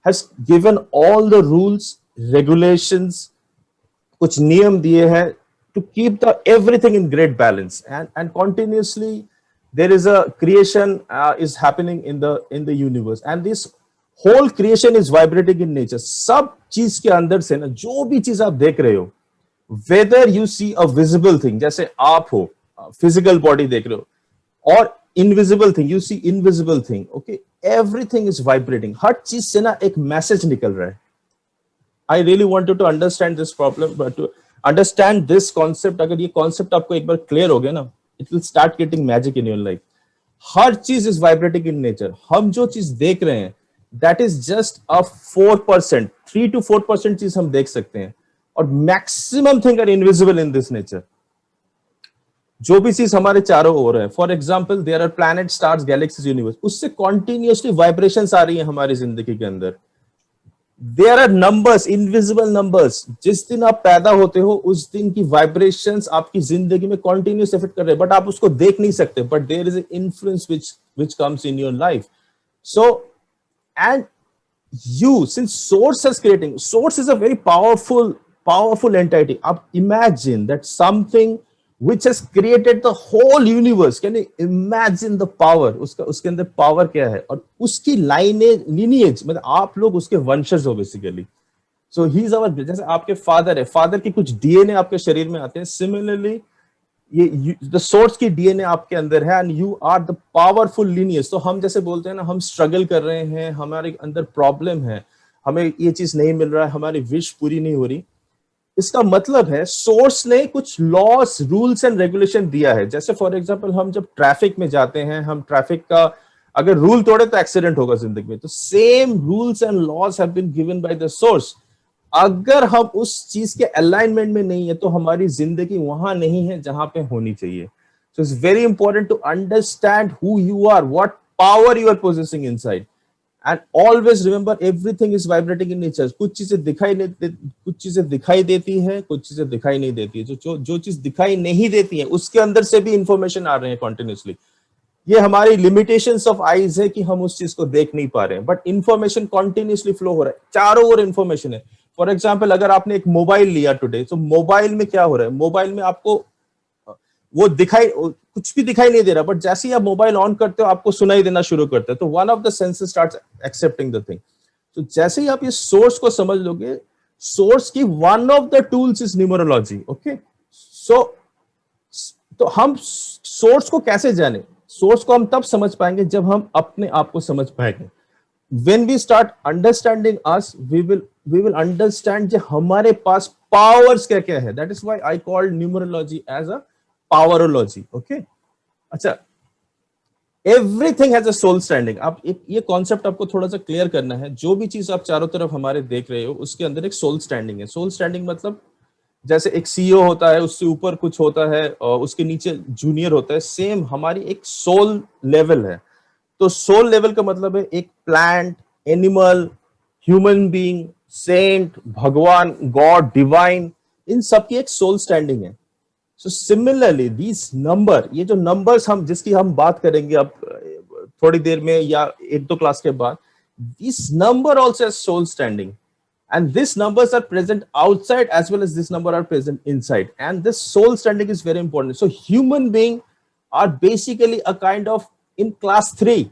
has given all the rules, regulations, कुछ नियम दिए हैं to keep the everything in great balance, and continuously there is a creation is happening in the universe, and this whole creation is vibrating in nature. सब चीज के अंदर से ना, जो भी चीज आप देख रहे हो, whether you see a visible thing, जैसे आप हो, physical body देख रहे हो, और invisible thing, you see invisible thing, okay, everything is vibrating. हर चीज से ना एक मैसेज निकल रहा है. I really wanted to understand this problem, but to understand this concept, अगर ये concept आपको एक बार clear हो गया ना, it will start getting magic in your life. हर चीज is vibrating in nature. हम जो चीज देख रहे हैं, that is just a 4%, 3 to 4% चीज हम देख सकते हैं, और maximum thing are invisible in this nature. जो भी चीज हमारे चारों ओर है, for example there are planet, stars, galaxies, universe, उससे कॉन्टिन्यूसली वाइब्रेशंस आ रही है हमारी जिंदगी के अंदर. There are numbers, invisible numbers. जिस दिन आप पैदा होते हो उस दिन की वाइब्रेशंस आपकी जिंदगी में कॉन्टिन्यूस इफेक्ट कर रहे हैं, बट आप उसको देख नहीं सकते, but there is an influence which comes in your life. So, and you, since source is creating, source is a very powerful entity. Up, imagine that something which has created the whole universe. Can you imagine the power? उसके अंदर power क्या है, और उसकी lineage, मतलब आप लोग उसके वंशज हो basically. So he is our, जैसे आपके फादर है, फादर की कुछ डीएनए आपके शरीर में आते हैं, सिमिलरली ये द सोर्स की डीएनए आपके अंदर है, and you are the powerful lineage. तो हम जैसे बोलते हैं ना, हम स्ट्रगल कर रहे हैं, हमारे अंदर प्रॉब्लम है, हमें ये चीज नहीं मिल रहा है, हमारी विश पूरी नहीं हो रही, इसका मतलब है सोर्स ने कुछ लॉस, रूल्स एंड रेगुलेशन दिया है. जैसे फॉर एग्जांपल हम जब ट्रैफिक में जाते हैं, हम ट्रैफिक का अगर रूल तोड़े तो एक्सीडेंट होगा जिंदगी में. तो same rules and laws have been given by the source. अगर हम उस चीज के अलाइनमेंट में नहीं है तो हमारी जिंदगी वहां नहीं है जहां पे होनी चाहिए. So it's very important to understand who you are, what power you are possessing inside, and always remember everything is vibrating in nature. कुछ चीजें दिखाई देती है, कुछ चीजें दिखाई नहीं देती है. जो चीज दिखाई नहीं देती है उसके अंदर से भी इंफॉर्मेशन आ रहे हैं कंटिन्यूसली. ये हमारी लिमिटेशंस ऑफ आईज है कि हम उस चीज को देख नहीं पा रहे हैं, बट इंफॉर्मेशन कंटिन्यूसली फ्लो हो रहा है, चारों ओर इंफॉर्मेशन है. फॉर एग्जाम्पल, अगर आपने एक मोबाइल लिया टुडे, तो मोबाइल में क्या हो रहा है? मोबाइल में आपको वो कुछ भी दिखाई नहीं दे रहा, बट जैसे ही आप मोबाइल ऑन करते हो आपको सुनाई देना शुरू करता है. तो one of the senses starts accepting the thing. तो जैसे ही आप ये सोर्स को समझ लोगे, सोर्स की one of the tools is numerology. Okay, so तो हम सोर्स को कैसे जाने? सोर्स को हम तब समझ पाएंगे जब हम अपने आप को समझ पाएंगे. When we start understanding us, we will understand कि हमारे पास powers क्या क्या है. That is why I call numerology as a powerology. Okay? अच्छा, everything has a soul standing. आप ये कॉन्सेप्ट आपको थोड़ा सा क्लियर करना है. जो भी चीज आप चारों तरफ हमारे देख रहे हो उसके अंदर एक सोल स्टैंडिंग है. सोल स्टैंडिंग मतलब जैसे एक सीईओ होता है, उससे ऊपर कुछ होता है और उसके नीचे जूनियर होता है. सेम हमारी एक सोल लेवल है. तो सोल लेवल का मतलब है एक plant, animal, human being, saint, भगवान, गॉड, डिवाइन, इन सब की एक सोल स्टैंडिंग है. सो सिमिलरली दीज नंबर, ये जो नंबर्स जिसकी हम बात करेंगे अब थोड़ी देर में या एक दो क्लास के बाद, this number also has soul standing. And these numbers are present outside as well as this number are present inside. And this soul standing is very important. So human being are basically a kind of in class 3.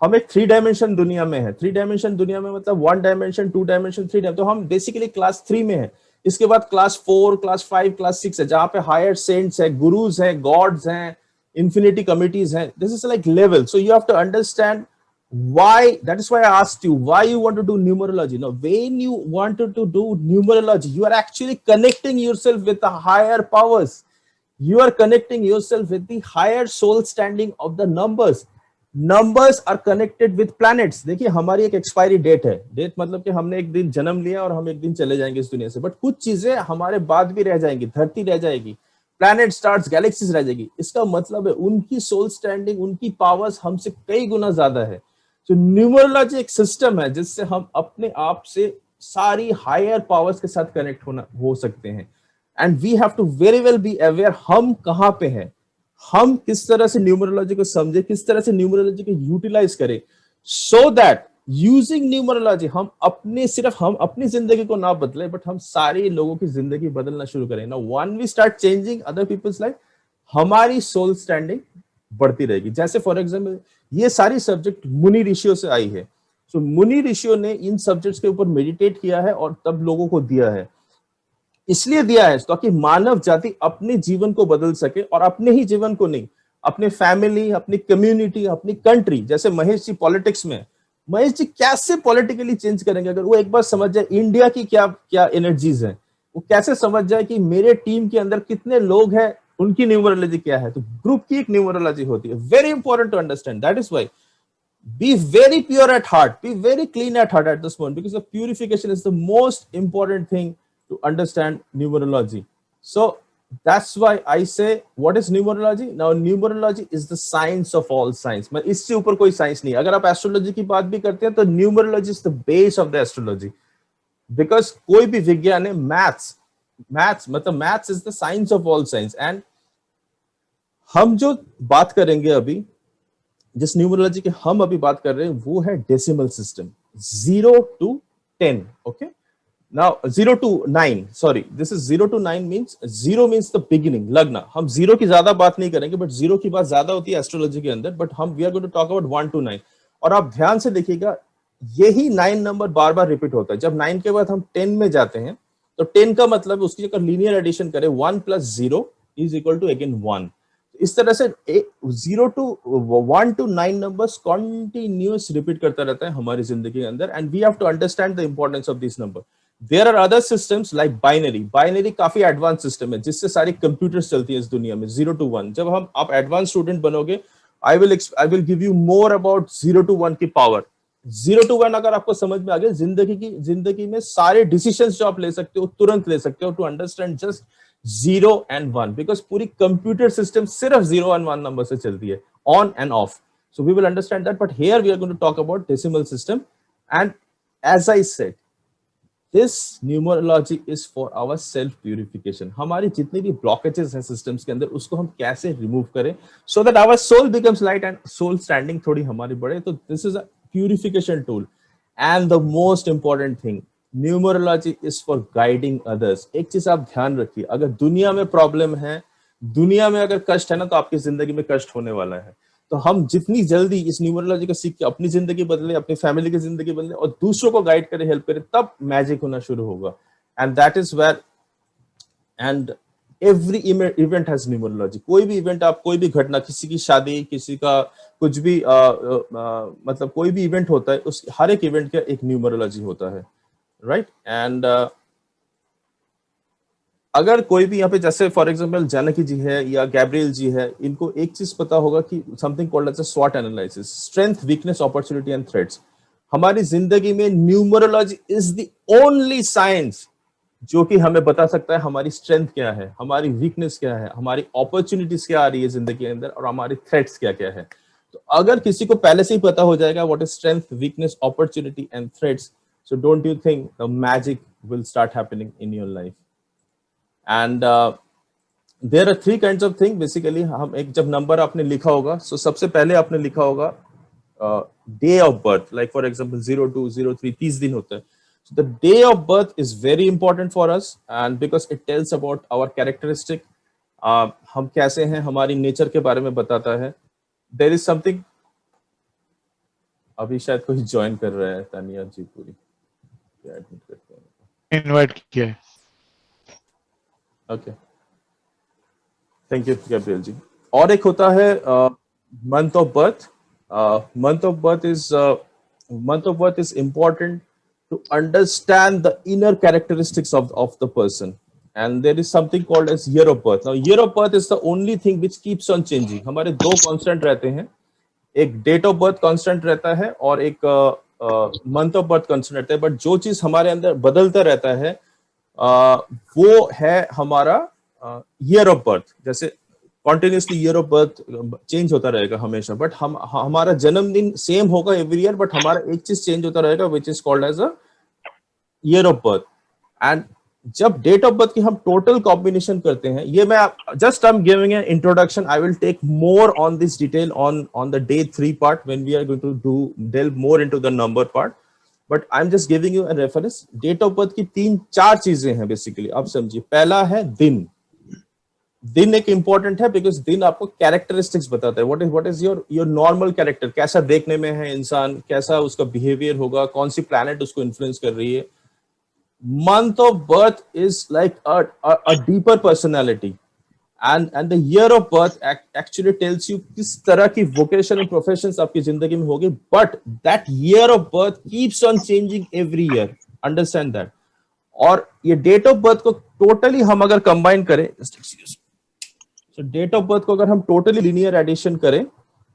हम एक 3 dimension दुनिया में है. 3 dimension दुनिया में मतलब 1 dimension, 2 dimension, 3 dimension. तो हम बेसिकली क्लास 3 में है. इसके बाद क्लास 4, क्लास 5, क्लास 6 है, जहां पे हायर सेंट्स है, गुरुज है, गॉड्स हैं, इंफिनिटी कमिटीज हैं. This is like level. So you have to understand why. That is why I asked you why you want to do numerology. Now when you wanted to do numerology, you are actually connecting yourself with the higher powers. You are connecting yourself with the higher soul standing of the numbers. Numbers are connected with planets. देखिए हमारी एक expiry date है. Date मतलब कि हमने एक दिन जन्म लिया और हम एक दिन चले जाएंगे इस दुनिया से, बट कुछ चीजें हमारे बाद भी रह जाएंगी. धरती रह जाएगी, प्लैनेट, स्टार्स, गैलेक्सीज रह जाएगी. इसका मतलब है उनकी सोल स्टैंडिंग, उनकी पावर्स हमसे कई गुना ज्यादा है. तो न्यूमरोलॉजी एक सिस्टम है जिससे हम अपने आप से सारी हायर पावर्स के साथ कनेक्ट हो सकते हैं. And we have to very well be aware हम कहां पे हैं, हम किस तरह से न्यूमरोलॉजी को समझे, किस तरह से न्यूमरोलॉजी को यूटिलाइज करें, सो दैट यूजिंग न्यूमरोलॉजी हम अपनी जिंदगी को ना बदले, बट हम सारे लोगों की जिंदगी बदलना शुरू करें. Now when we start changing other people's life, हमारी सोल स्टैंडिंग बढ़ती रहेगी. जैसे फॉर एग्जाम्पल ये सारी सब्जेक्ट मुनि ऋषियों से आई है. सो मुनि ऋषियों ने इन सब्जेक्ट्स के ऊपर मेडिटेट किया है और तब लोगों को दिया है. इसलिए दिया है ताकि मानव जाति अपने जीवन को बदल सके, और अपने ही जीवन को नहीं, अपने फैमिली, अपनी कम्युनिटी, अपनी कंट्री. जैसे महेश जी पॉलिटिक्स में, महेश जी कैसे पॉलिटिकली चेंज करेंगे अगर वो एक बार समझ जाए इंडिया की क्या क्या एनर्जीज है, वो कैसे समझ जाए कि मेरे टीम के अंदर कितने लोग हैं, उनकी न्यूमरोलॉजी क्या है. तो ग्रुप की एक न्यूमरोलॉजी होती है. Very important to understand. That is why be very pure at heart, be very clean at heart at this point, because the purification is the most important thing to understand numerology. So that's why I say, what is numerology? Now numerology is the science of all science. मैं इससे ऊपर कोई science नहीं. अगर आप astrology की बात भी करते हैं तो numerology is the base of the astrology, because कोई भी विज्ञान है, मैथ्स मतलब maths is the science of all science. And हम जो बात करेंगे अभी, जिस न्यूमरोलॉजी की हम अभी बात कर रहे हैं, वो है decimal system, 0 to 10. Okay, now 0 to 9, sorry, this is 0 to 9 means 0 means the beginning, लग्न. हम 0 की ज्यादा बात नहीं करेंगे, बट 0 की बात ज्यादा होती है एस्ट्रोलॉजी के अंदर, बट हम we are going to talk about 1 to 9. और आप ध्यान से देखिएगा, यही 9 नंबर बार बार रिपीट होता है. जब 9 के बाद हम 10 में जाते हैं, तो 10 का मतलब उसकी अगर लीनियर एडिशन करें, 1 + 0 इज इक्वल टू अगेन 1. इस तरह से 0 to 1 to 9 numbers continuous repeat करता रहता है हमारी जिंदगी के अंदर. And we have to understand the importance of this number. There are other systems like binary काफी एडवांस सिस्टम है जिससे सारी कंप्यूटर्स चलती है इस दुनिया में. 0 to 1, जब आप एडवांस स्टूडेंट बनोगे, I will give you more about 0 to 1 की पावर. 0 to 1 अगर आपको समझ में आ गया, जिंदगी में सारे डिसीजंस जो आप ले सकते हो तुरंत ले सकते हो, to understand just 0 and 1, because पूरी कंप्यूटर सिस्टम सिर्फ 0 and 1 नंबर से चलती है, on and off. So we will understand that, but here we are going to talk about decimal system. And as I said, this numerology is for our self purification. हमारी जितनी भी blockages हैं systems के अंदर, उसको हम कैसे remove करें, so that our soul becomes light and soul standing थोड़ी हमारी बढ़े. तो this is a purification tool. And the most important thing, numerology is for guiding others. एक चीज आप ध्यान रखिए, अगर दुनिया में प्रॉब्लम है, दुनिया में अगर कष्ट है ना, तो आपकी जिंदगी में कष्ट होने वाला है. तो हम जितनी जल्दी इस न्यूमरोलॉजी को सीख के अपनी जिंदगी बदले, अपनी फैमिली की जिंदगी बदले और दूसरों को गाइड करें, हेल्प करें, तब मैजिक होना शुरू होगा. And that is where, and every event has numerology. कोई भी इवेंट, आप कोई भी घटना, किसी की शादी, किसी का कुछ भी मतलब कोई भी इवेंट होता है, उस हर एक इवेंट का एक न्यूमरोलॉजी होता है, राइट. एंड अगर कोई भी यहाँ पे, जैसे फॉर एग्जांपल जानकी जी है या गैब्रियल जी है, इनको एक चीज पता होगा कि समथिंग कॉल्ड एज अ स्वॉट analysis, strength, weakness, opportunity and threats. हमारी जिंदगी में numerology is the only science जो कि हमें बता सकता है हमारी स्ट्रेंथ क्या है, हमारी वीकनेस क्या है, हमारी अपॉर्चुनिटीज क्या आ रही है जिंदगी के अंदर, और हमारी थ्रेट्स क्या क्या है. तो अगर किसी को पहले से ही पता हो जाएगा what is strength, weakness, opportunity and threats, so don't you think the magic will start happening in your life. And there are 3 kinds of thing basically. हम एक, जब नंबर आपने लिखा होगा, so सबसे पहले आपने लिखा होगा day of birth, like for example 02, 03, 30 दिन होता है. So the day of birth is very important for us, and because it tells about our characteristic, हम कैसे हैं, हमारी नेचर के बारे में बताता है. There is something, अभी शायद कोई ज्वाइन कर रहा है, तानिया जी पूरी एडमिट करते हैं, इनवाइट किया है. Okay, thank you Gabriel ji. और एक होता है month of birth. Month of birth is important to understand the inner characteristics of the person, and there is something called as year of birth. Now year of birth is the only thing which keeps on changing. हमारे 2 constant रहते हैं, एक date of birth constant रहता है और एक month of birth constant रहता है. बट जो चीज हमारे अंदर बदलता रहता है वो है हमारा ईयर ऑफ बर्थ. जैसे continuously year of birth change होता रहेगा हमेशा, बट हमारा जन्मदिन सेम होगा एवरी ईयर, बट हमारा एक चीज चेंज होता रहेगा which is called as a year of birth. And जब डेट ऑफ बर्थ की हम टोटल कॉम्बिनेशन करते हैं, ये मैं just I am giving an introduction, I will take more on this detail on the day 3 part when we are going to delve more into the number part. But I am just giving you a reference. Date of birth की 3-4 चीजें हैं basically, आप समझिए. पहला है दिन. दिन एक इंपॉर्टेंट है बिकॉज दिन आपको कैरेक्टरिस्टिक्स बताता है. What is your normal character, कैसा देखने में है इंसान, कैसा उसका बिहेवियर होगा, कौन सी प्लैनेट उसको इन्फ्लुएंस कर रही है. Month of birth is like a deeper personality, and the year of birth actually tells you किस तरह की vocation and professions आपकी जिंदगी में होगी. but that year of birth keeps on changing every year, understand that. और ये date of birth को totally हम अगर combine करें, so date of birth को अगर हम totally linear addition करें,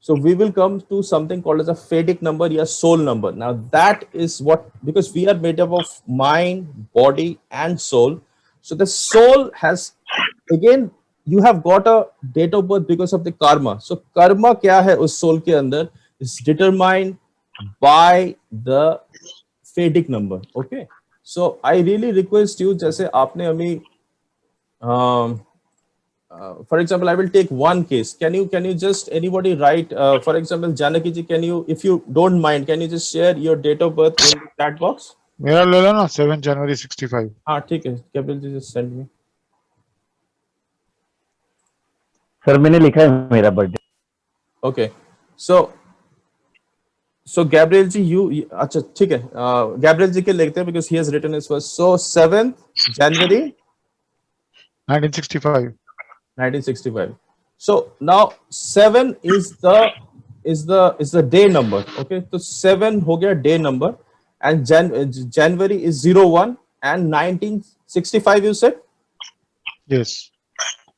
so we will come to something called as a Vedic number या soul number. Now that is what, because we are made up of mind, body and soul. So the soul has, again, you have got a date of birth because of the karma. So karma क्या है उस soul के अंदर is determined by the Vedic number. Okay, so I really request you, जैसे आपने अभी for example I will take one case. Can you just anybody write for example Janaki ji, can you, if you don't mind, can you just share your date of birth in the chat box? मेरा ले लो ना, 7 जनवरी 65. हाँ ठीक है, कैपिल जी just send me. Sir मैंने लिखा है मेरा birthday. Okay, so Gabriel ji, you अच्छा ठीक है, Gabriel जी के लिखते हैं because he has written his first. So 7th January 1965. So now 7 is the day number. Okay, तो 7 हो गया day number, and January is 01 and 1965 you said. Yes.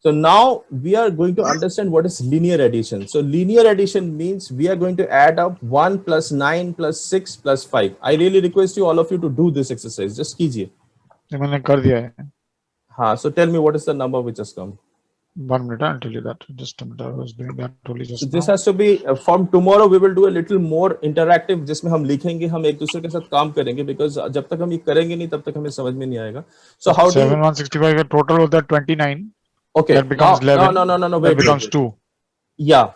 So now we are going to understand what is linear addition. So linear addition means we are going to add up 1 plus 9 plus 6 plus 5. I really request you all of you to do this exercise. Just कीजिए. ये मैंने कर दिया है. हाँ. So tell me what is the number which has come. 1 minute, I'll tell you that. Just a minute, I was doing that only just So this now. has to be from tomorrow. We will do a little more interactive, जिसमें हम लिखेंगे, हम एक दूसरे के साथ काम करेंगे, because जब तक हम ये करेंगे नहीं तब तक हमें समझ में नहीं आएगा. So how do you, 7165 का total होता है 29. okay, That becomes now, 11. no, That wait, becomes wait. 2. Yeah.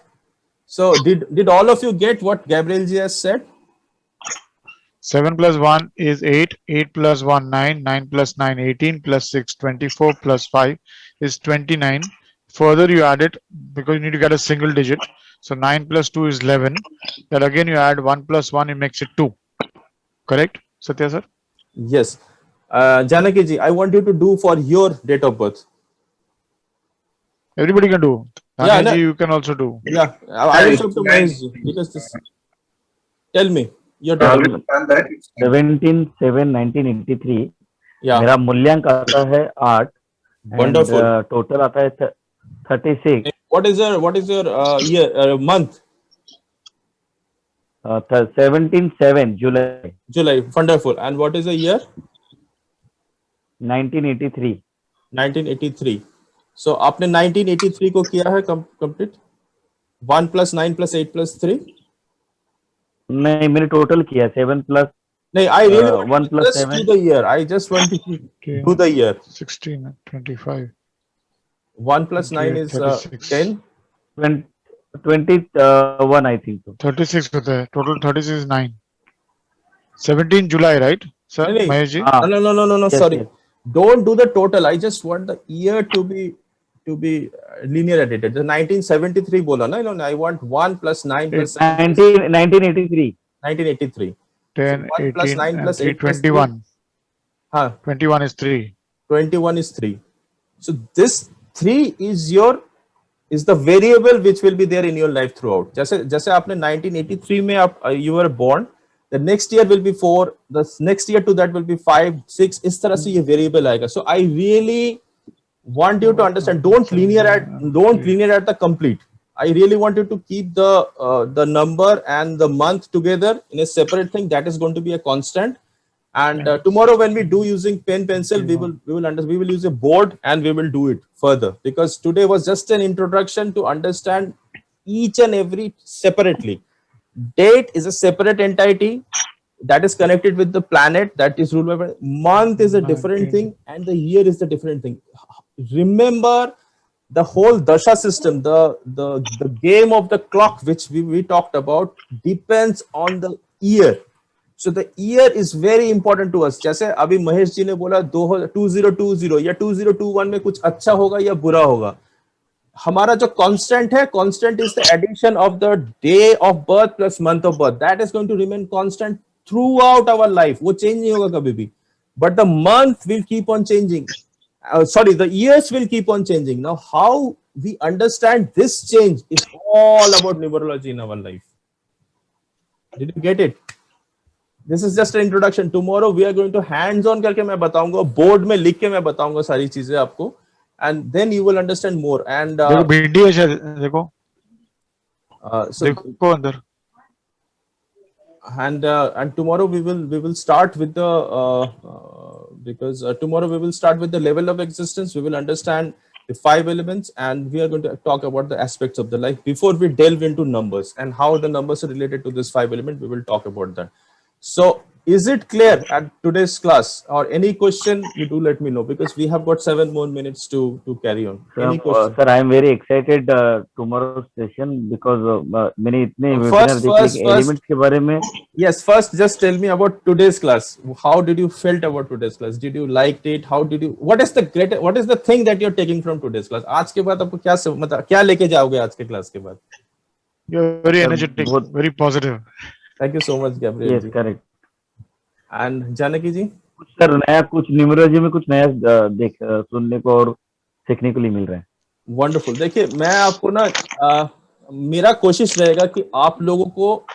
So did all of you get what Gabriel ji has said? 7 plus 1 is 8. 8 plus 1, 9. 9 plus 9, 18. Plus 6, 24. Plus 5 is 29. Further, you add it because you need to get a single digit. So 9 plus 2 is 11. Then again, you add 1 plus 1, it makes it 2. Correct, Satya sir? Yes. Janaki ji, I want you to do for your date of birth. Everybody can do. Yeah, Tanya no- ji, you can also do. Yeah, I will show to Mahesh ji, because this. Tell me your date of birth. Done that. It's 17/7/1983 Yeah, मेरा मूल्यांक आता है 8 wonderful. Total आता है 36 What is your year month? 17/7 July July. Wonderful. And what is the year? 1983 1983. So आपने 1983 को किया है complete? 1 plus 9 plus 8 plus 3. नहीं मैंने टोटल किया 7 plus No, I really want 1 to plus just 7 do the year. I just want to Okay. do the year. 16, 25. 1 plus 9 is 36. 10. 21 I think so 36 होता है. Total 36 is 9. 17 July, right? Sir, नहीं, नहीं. Mahesh ji? हाँ No. Yes, Sorry. yes. Don't do the total. I just want the year to be linear edited. The 1973 बोला ना इन्होंने. I want 1 plus 9 plus 7 plus 1983 1983. 10, 1 plus 18, 9 and plus 3, 8 plus 21. 3. हाँ, 21 is 3. 21 is 3. So this 3 is the variable which will be there in your life throughout. जैसे आपने 1983 में आप you were born, the next year will be 4, the next year to that will be 5, 6. इस तरह से ये variable आएगा. So I really want you to understand. Don't linear at the complete. I really want you to keep the number and the month together in a separate thing. That is going to be a constant. And tomorrow when we do using pen pencil, we will use a board and we will do it further, because today was just an introduction to understand each and every separately. Date is a separate entity that is connected with the planet, that is ruled by month is a different thing, and the year is the different thing. Remember the whole dasha system, the game of the clock which we talked about depends on the year. So the year is very important to us. जैसे अभी महेश जी ने बोला 2020 या 2021 में कुछ अच्छा होगा या बुरा होगा. हमारा जो constant है, constant is the addition of the day of birth plus month of birth. That is going to remain constant throughout our life. वो change नहीं होगा कभी भी. But the month will keep on changing. The years will keep on changing. Now, how we understand this change is all about numerology in our life. Did you get it? This is just an introduction. Tomorrow we are going to hands-on करके मैं बताऊंगा, board में लिख के मैं बताऊंगा सारी चीजें आपको, and then you will understand more. And देखो भिंडी है शायद, देखो so देखो अंदर. and tomorrow we will start with the because tomorrow we will start with the level of existence. We will understand the 5 elements, and we are going to talk about the aspects of the life. Before we delve into numbers and how the numbers are related to this 5 element, we will talk about that. So is it clear at today's class, or any question you do let me know, because we have got 7 more minutes to carry on. Any question? sir I am very excited tomorrow's session because मैंने इतने First, webinar देखे first. Elements के बारे में. Yes, first just tell me about today's class. How did you felt about today's class? Did you liked it? What is the thing that you're taking from today's class? आज के बाद आपको क्या लेके जाओगे आज के क्लास के बाद? You're very energetic, very positive. Thank you so much, Gabriel. Yes, ji. correct. And Janaki ji? Sir नया कुछ न्यूमरोलॉजी में कुछ नया सुनने को और सीखने को लिए मिल रहा है. वंडरफुल. देखिए मैं आपको ना मेरा कोशिश रहेगा कि आप लोगों को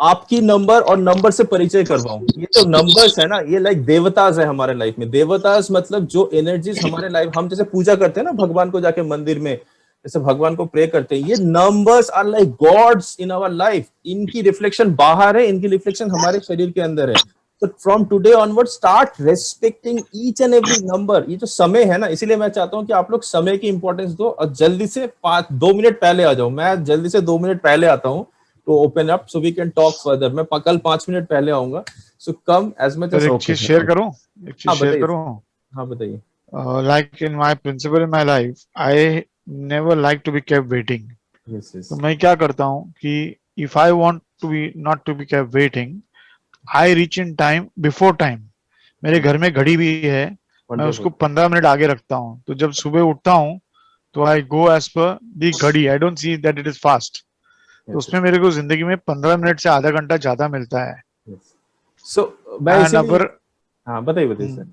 आपकी नंबर और नंबर से परिचय करवाऊं। ये जो नंबर्स है ना, ये लाइक देवताज है हमारे लाइफ में। देवताज मतलब जो एनर्जीज हमारे लाइफ, हम जैसे पूजा करते हैं ना भगवान को जाके मंदिर में, जैसे भगवान को प्रे करते हैं, ये numbers are like gods in our life. इनकी रिफ्लेक्शन बाहर है, इनकी रिफ्लेक्शन हमारे शरीर के अंदर है। तो from today onward start respecting each and every number. ये जो समय है ना, इसीलिए मैं चाहता हूं कि आप लोग समय की इंपॉर्टेंस दो और जल्दी से 2 मिनट पहले आ जाओ। मैं जल्दी से 2 मिनट पहले आता हूँ to open up so we can talk further. मैं कल 5 मिनट पहले आऊंगा, so come as much as एक चीज शेयर करूं, एक चीज हाँ शेयर बताइए, करूं। हाँ बताइए। Like in my principle in my life, I never like to be kept waiting. Yes, yes. तो मैं क्या करता हूँ कि if I want to be not to be kept waiting, I reach in time before time. मेरे घर में घड़ी भी है, मैं उसको 15 मिनट आगे रखता हूँ। तो जब सुबह उठता हूँ तो I go as per the घड़ी, I don't see that it is fast. तो उसमें मेरे को जिंदगी में 15 मिनट से आधा घंटा ज्यादा मिलता है। So मैं And इसीलिए, अगर हाँ बताइए सर।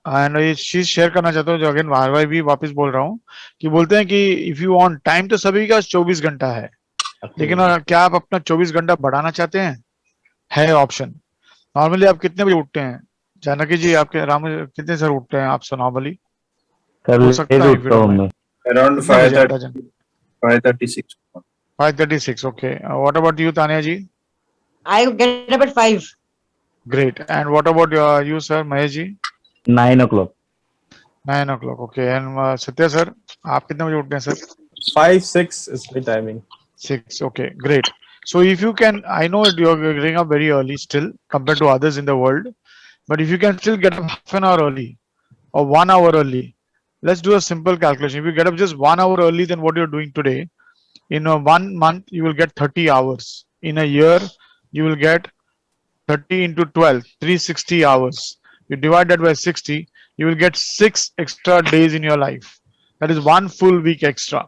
एंड ये चीज शेयर करना चाहता हूँ जो अगेन बार बार भी वापस बोल रहा हूँ कि बोलते हैं कि इफ यू वांट टाइम, तो सभी का 24 घंटा है, लेकिन क्या आप अपना 24 घंटा बढ़ाना चाहते हैं? है ऑप्शन। नॉर्मली आप कितने बजे उठते हैं जानकी जी? आपके राम कितने सर उठते हैं आपसे नॉर्मली? हो सकता है around 5:36. 5:36. Okay. What about you, Tanya ji? I get up at 5. Great. And what about you, sir, Mahesh ji? 9 o'clock. 9 o'clock. Okay. And Satya sir, आप कितने बजे उठते हैं sir? 5-6 is my timing. 6. Okay. Great. So if you can, I know you're getting up very early still compared to others in the world, but if you can still get up half an hour early or 1 hour early, let's do a simple calculation. If you get up just 1 hour early than what you're doing today, in a 1 month you will get 30 hours. In a year you will get 30 into 12, 360 hours. You divide that by 60, you will get 6 extra days in your life. That is 1 full week extra.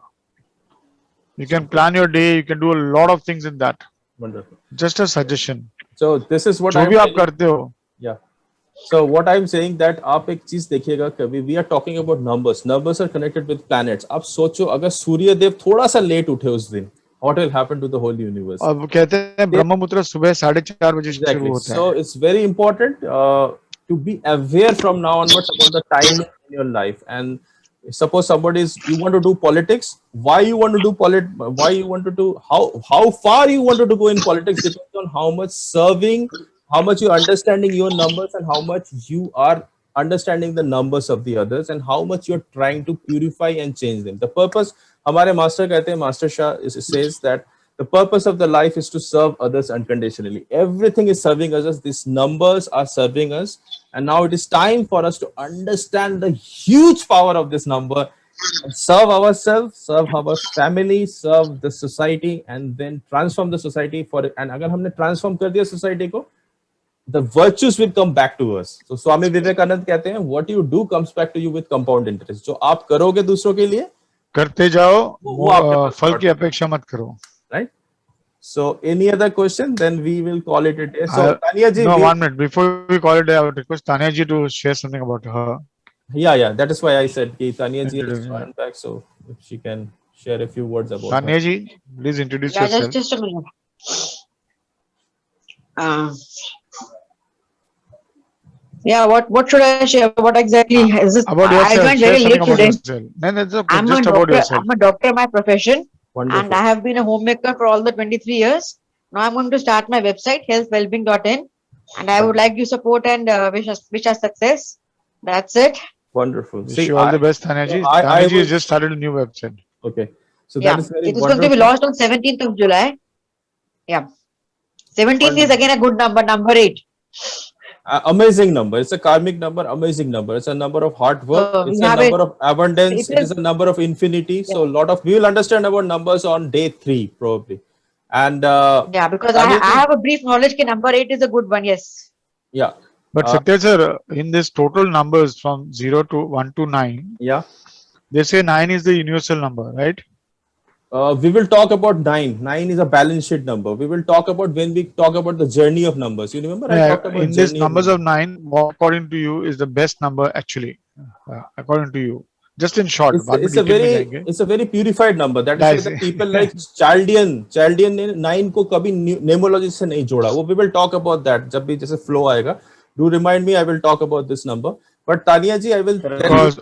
You can plan your day, you can do a lot of things in that. Wonderful. Just a suggestion. So this is what जो भी आप करते हो. Yeah. So what I'm saying that आप एक चीज देखिएगा कभी, we are talking about numbers. Numbers are connected with planets. आप सोचो अगर सूर्य देव थोड़ा सा लेट उठे उस दिन, what will happen to the whole universe? अब कहते हैं ब्रह्मपुत्र सुबह 4:30 बजे शुरू होता है. So it's very important to be aware from now onwards about the time in your life. And suppose somebody is, you want to do politics, why you want to do why you want to do, how far you wanted to go in politics depends on how much serving, how much you're understanding your numbers, and how much you are understanding the numbers of the others, and how much you're trying to purify and change them. The purpose, हमारे master कहते हैं, master Shah says that the purpose of the life is to serve others unconditionally. Everything is serving us. These numbers are serving us. And now it is time for us to understand the huge power of this number and serve ourselves, serve our family, serve the society, and then transform the society for it. And अगर हमने transform कर दिया society को, the virtues will come back to us. So Swami Vivekananda कहते हैं, what you do comes back to you with compound interest. जो आप करोगे दूसरों के लिए, करते जाओ, फल की अपेक्षा मत करो. Right? So any other question? Then we will call it a day. So Tanya ji, no, 1 minute before we call it a day, I would request Tanya ji to share something about her. Yeah. That is why I said कि Tanya ji is joined back, so if she can share a few words about Tanya her. ji, please introduce Yeah, yourself. just a minute. Yeah, what should I share? What exactly is this? About I yourself. joined Share very something late about today. yourself. No, it's okay. Just about yourself. I'm a doctor by profession, Wonderful. and I have been a homemaker for all the 23 years. Now I'm going to start my website, healthwellbeing.in, and I would like your support and wish us success. That's it. Wonderful. Wish you all the best, Tanya ji. I Tanya ji will- has just started a new website. Okay. So Yeah, that is very it is going to be wonderful. launched on 17th of July. Yeah. 17th is again a good number, number 8. Amazing number. It's a karmic number. Amazing number. It's a number of hard work. So It's we a have number of abundance. it It is a number of infinity. So a lot of, we will understand about numbers on day 3 probably. And Yeah, because Tanya ji- I have a brief knowledge that number 8 is a good one. Yes. yeah, But Satya sir, in this total numbers from 0 to 1 to 9, yeah. they say 9 is the universal number, right? We will talk about 9. 9 is a balance sheet number. We will talk about when we talk about the journey of numbers. You remember I talked about In this journey numbers of 9, what according to you is the best number actually? According to you, just in short. बाद में detail में जाएंगे. it's a very purified number. That is Nice. why the people like Chaldean ने 9 को कभी numerology से नहीं जोड़ा. वो we will talk about that जब भी जैसे flow आएगा. Do remind me, I will talk about this number. But Tania ji, I will tell you Because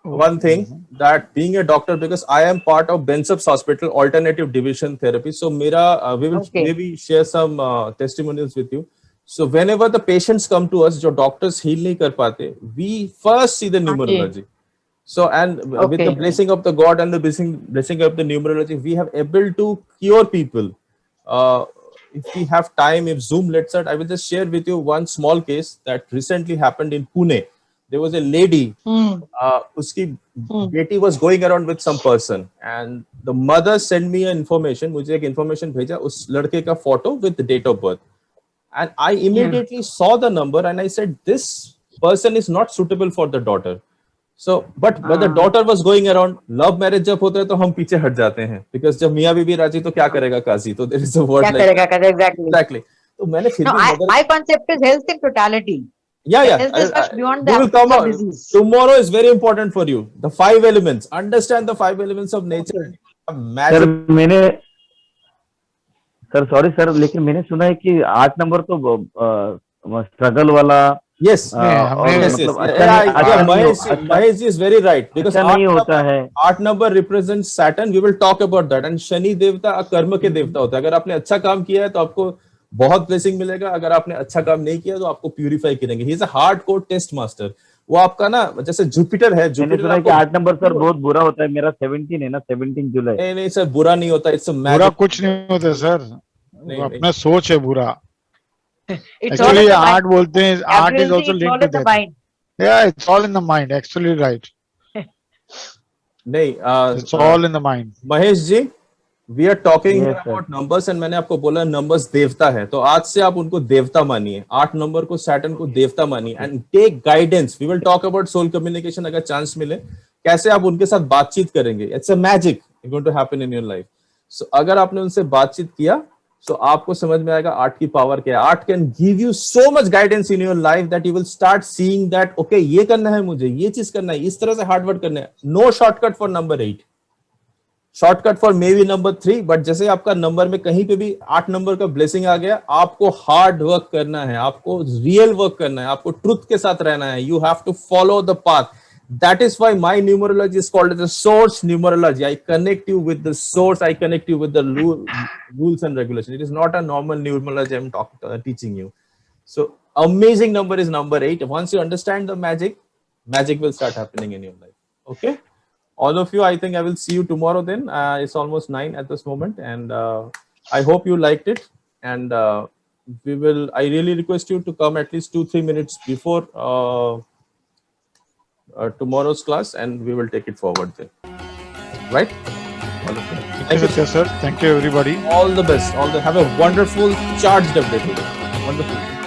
one thing, that being a doctor, because I am part of Bensup's Hospital Alternative Division Therapy, so mera we will Okay. maybe share some testimonials with you. So whenever the patients come to us, जो doctors heal नहीं कर पाते, we first see the numerology. So and with the Okay. blessing of the God and the blessing of the numerology, we have able to cure people. If we have time, if Zoom lets us, I will just share with you one small case that recently happened in Pune. There was a lady, uski beti was going around with some person, and the mother sent me an information, मुझे एक information भेजा उस लड़के का photo with the date of birth, and I immediately saw the number and I said this person is not suitable for the daughter. So, but when the daughter was going around, love marriage जब होता है तो हम पीछे हट जाते हैं, because जब मियाँ बीवी राजी तो क्या करेगा काजी, तो there is a word क्या like करेगा करेगा exactly. exactly. तो मैंने फिर No, भी mother, my concept is health in totality. yeah, Health is much beyond the we will come absence of out. disease. Tomorrow is very important for you. The 5 elements. Understand the 5 elements of nature. Sir Magic. मैंने sir sorry sir, लेकिन मैंने सुना है कि 8 number तो struggle वाला Yes. और Yes, yes. मतलब अच्छा Yeah, नहीं, अच्छा नहीं हो- अच्छा- Mahesh ji is very right. Because अच्छा नहीं होता है. 8 number represents Saturn. We will talk about that. And Shani देवता कर्म के देवता होता है. अगर आपने अच्छा काम किया है तो आपको बहुत ब्लेसिंग मिलेगा. अगर आपने अच्छा काम नहीं किया तो आपको प्यूरिफाई करेंगे. He is a hardcore test master. वो आपका ना जैसे जुपिटर है. मैंने जुपिटर सुना है कि 8 नंबर सर बहुत बुरा होता है. मेरा 17 है ना, 17 जुलाई. नहीं नहीं सर, बुरा नहीं होता. It's a बुरा magic. कुछ नहीं होता सर, नहीं, अपना सोच है बुरा. It's all in Actually the mind. 8 बोलते हैं, 8 is Everything also is linked all to in the death. mind. Yeah, it's all in the mind. Actually right. नहीं It's all in the mind. Mahesh ji, we are talking Yes, sir. about numbers and मैंने आपको बोला numbers देवता है, तो आज से आप उनको देवता मानिए. 8 नंबर को सैटर्न को देवता मानिए and take guidance. We will talk about soul communication अगर चांस मिले, कैसे आप उनके साथ बातचीत करेंगे. It's a magic going to happen in your life. So अगर आपने उनसे बातचीत किया, so आपको समझ में आएगा 8 की पावर क्या है. 8 can give you so much guidance in your life that you will start seeing that okay, ये करना है मुझे, ये चीज करना है, इस तरह से हार्ड वर्क करना है. No shortcut for number 8. Shortcut for may be number 3, but जैसे आपका नंबर में कहीं पे भी 8 नंबर का ब्लेसिंग आ गया, आपको हार्ड वर्क करना है, आपको रियल वर्क करना है, आपको ट्रुथ के साथ रहना है. You have to follow the path. That is why my numerology is called as a source numerology. I connect you with the source. I connect you with the rules and regulations. It is not a normal numerology I'm teaching you. So amazing number is number 8. Once you understand the magic, magic will start happening in your life. Okay. All of you, I think I will see you tomorrow then. It's almost 9 at this moment. And I hope you liked it. And I really request you to come at least 2-3 minutes before tomorrow's class, and we will take it forward then. Right? All of you. Thank you, sir. Thank you, everybody. All the best. Have a wonderful charged up day today. Wonderful.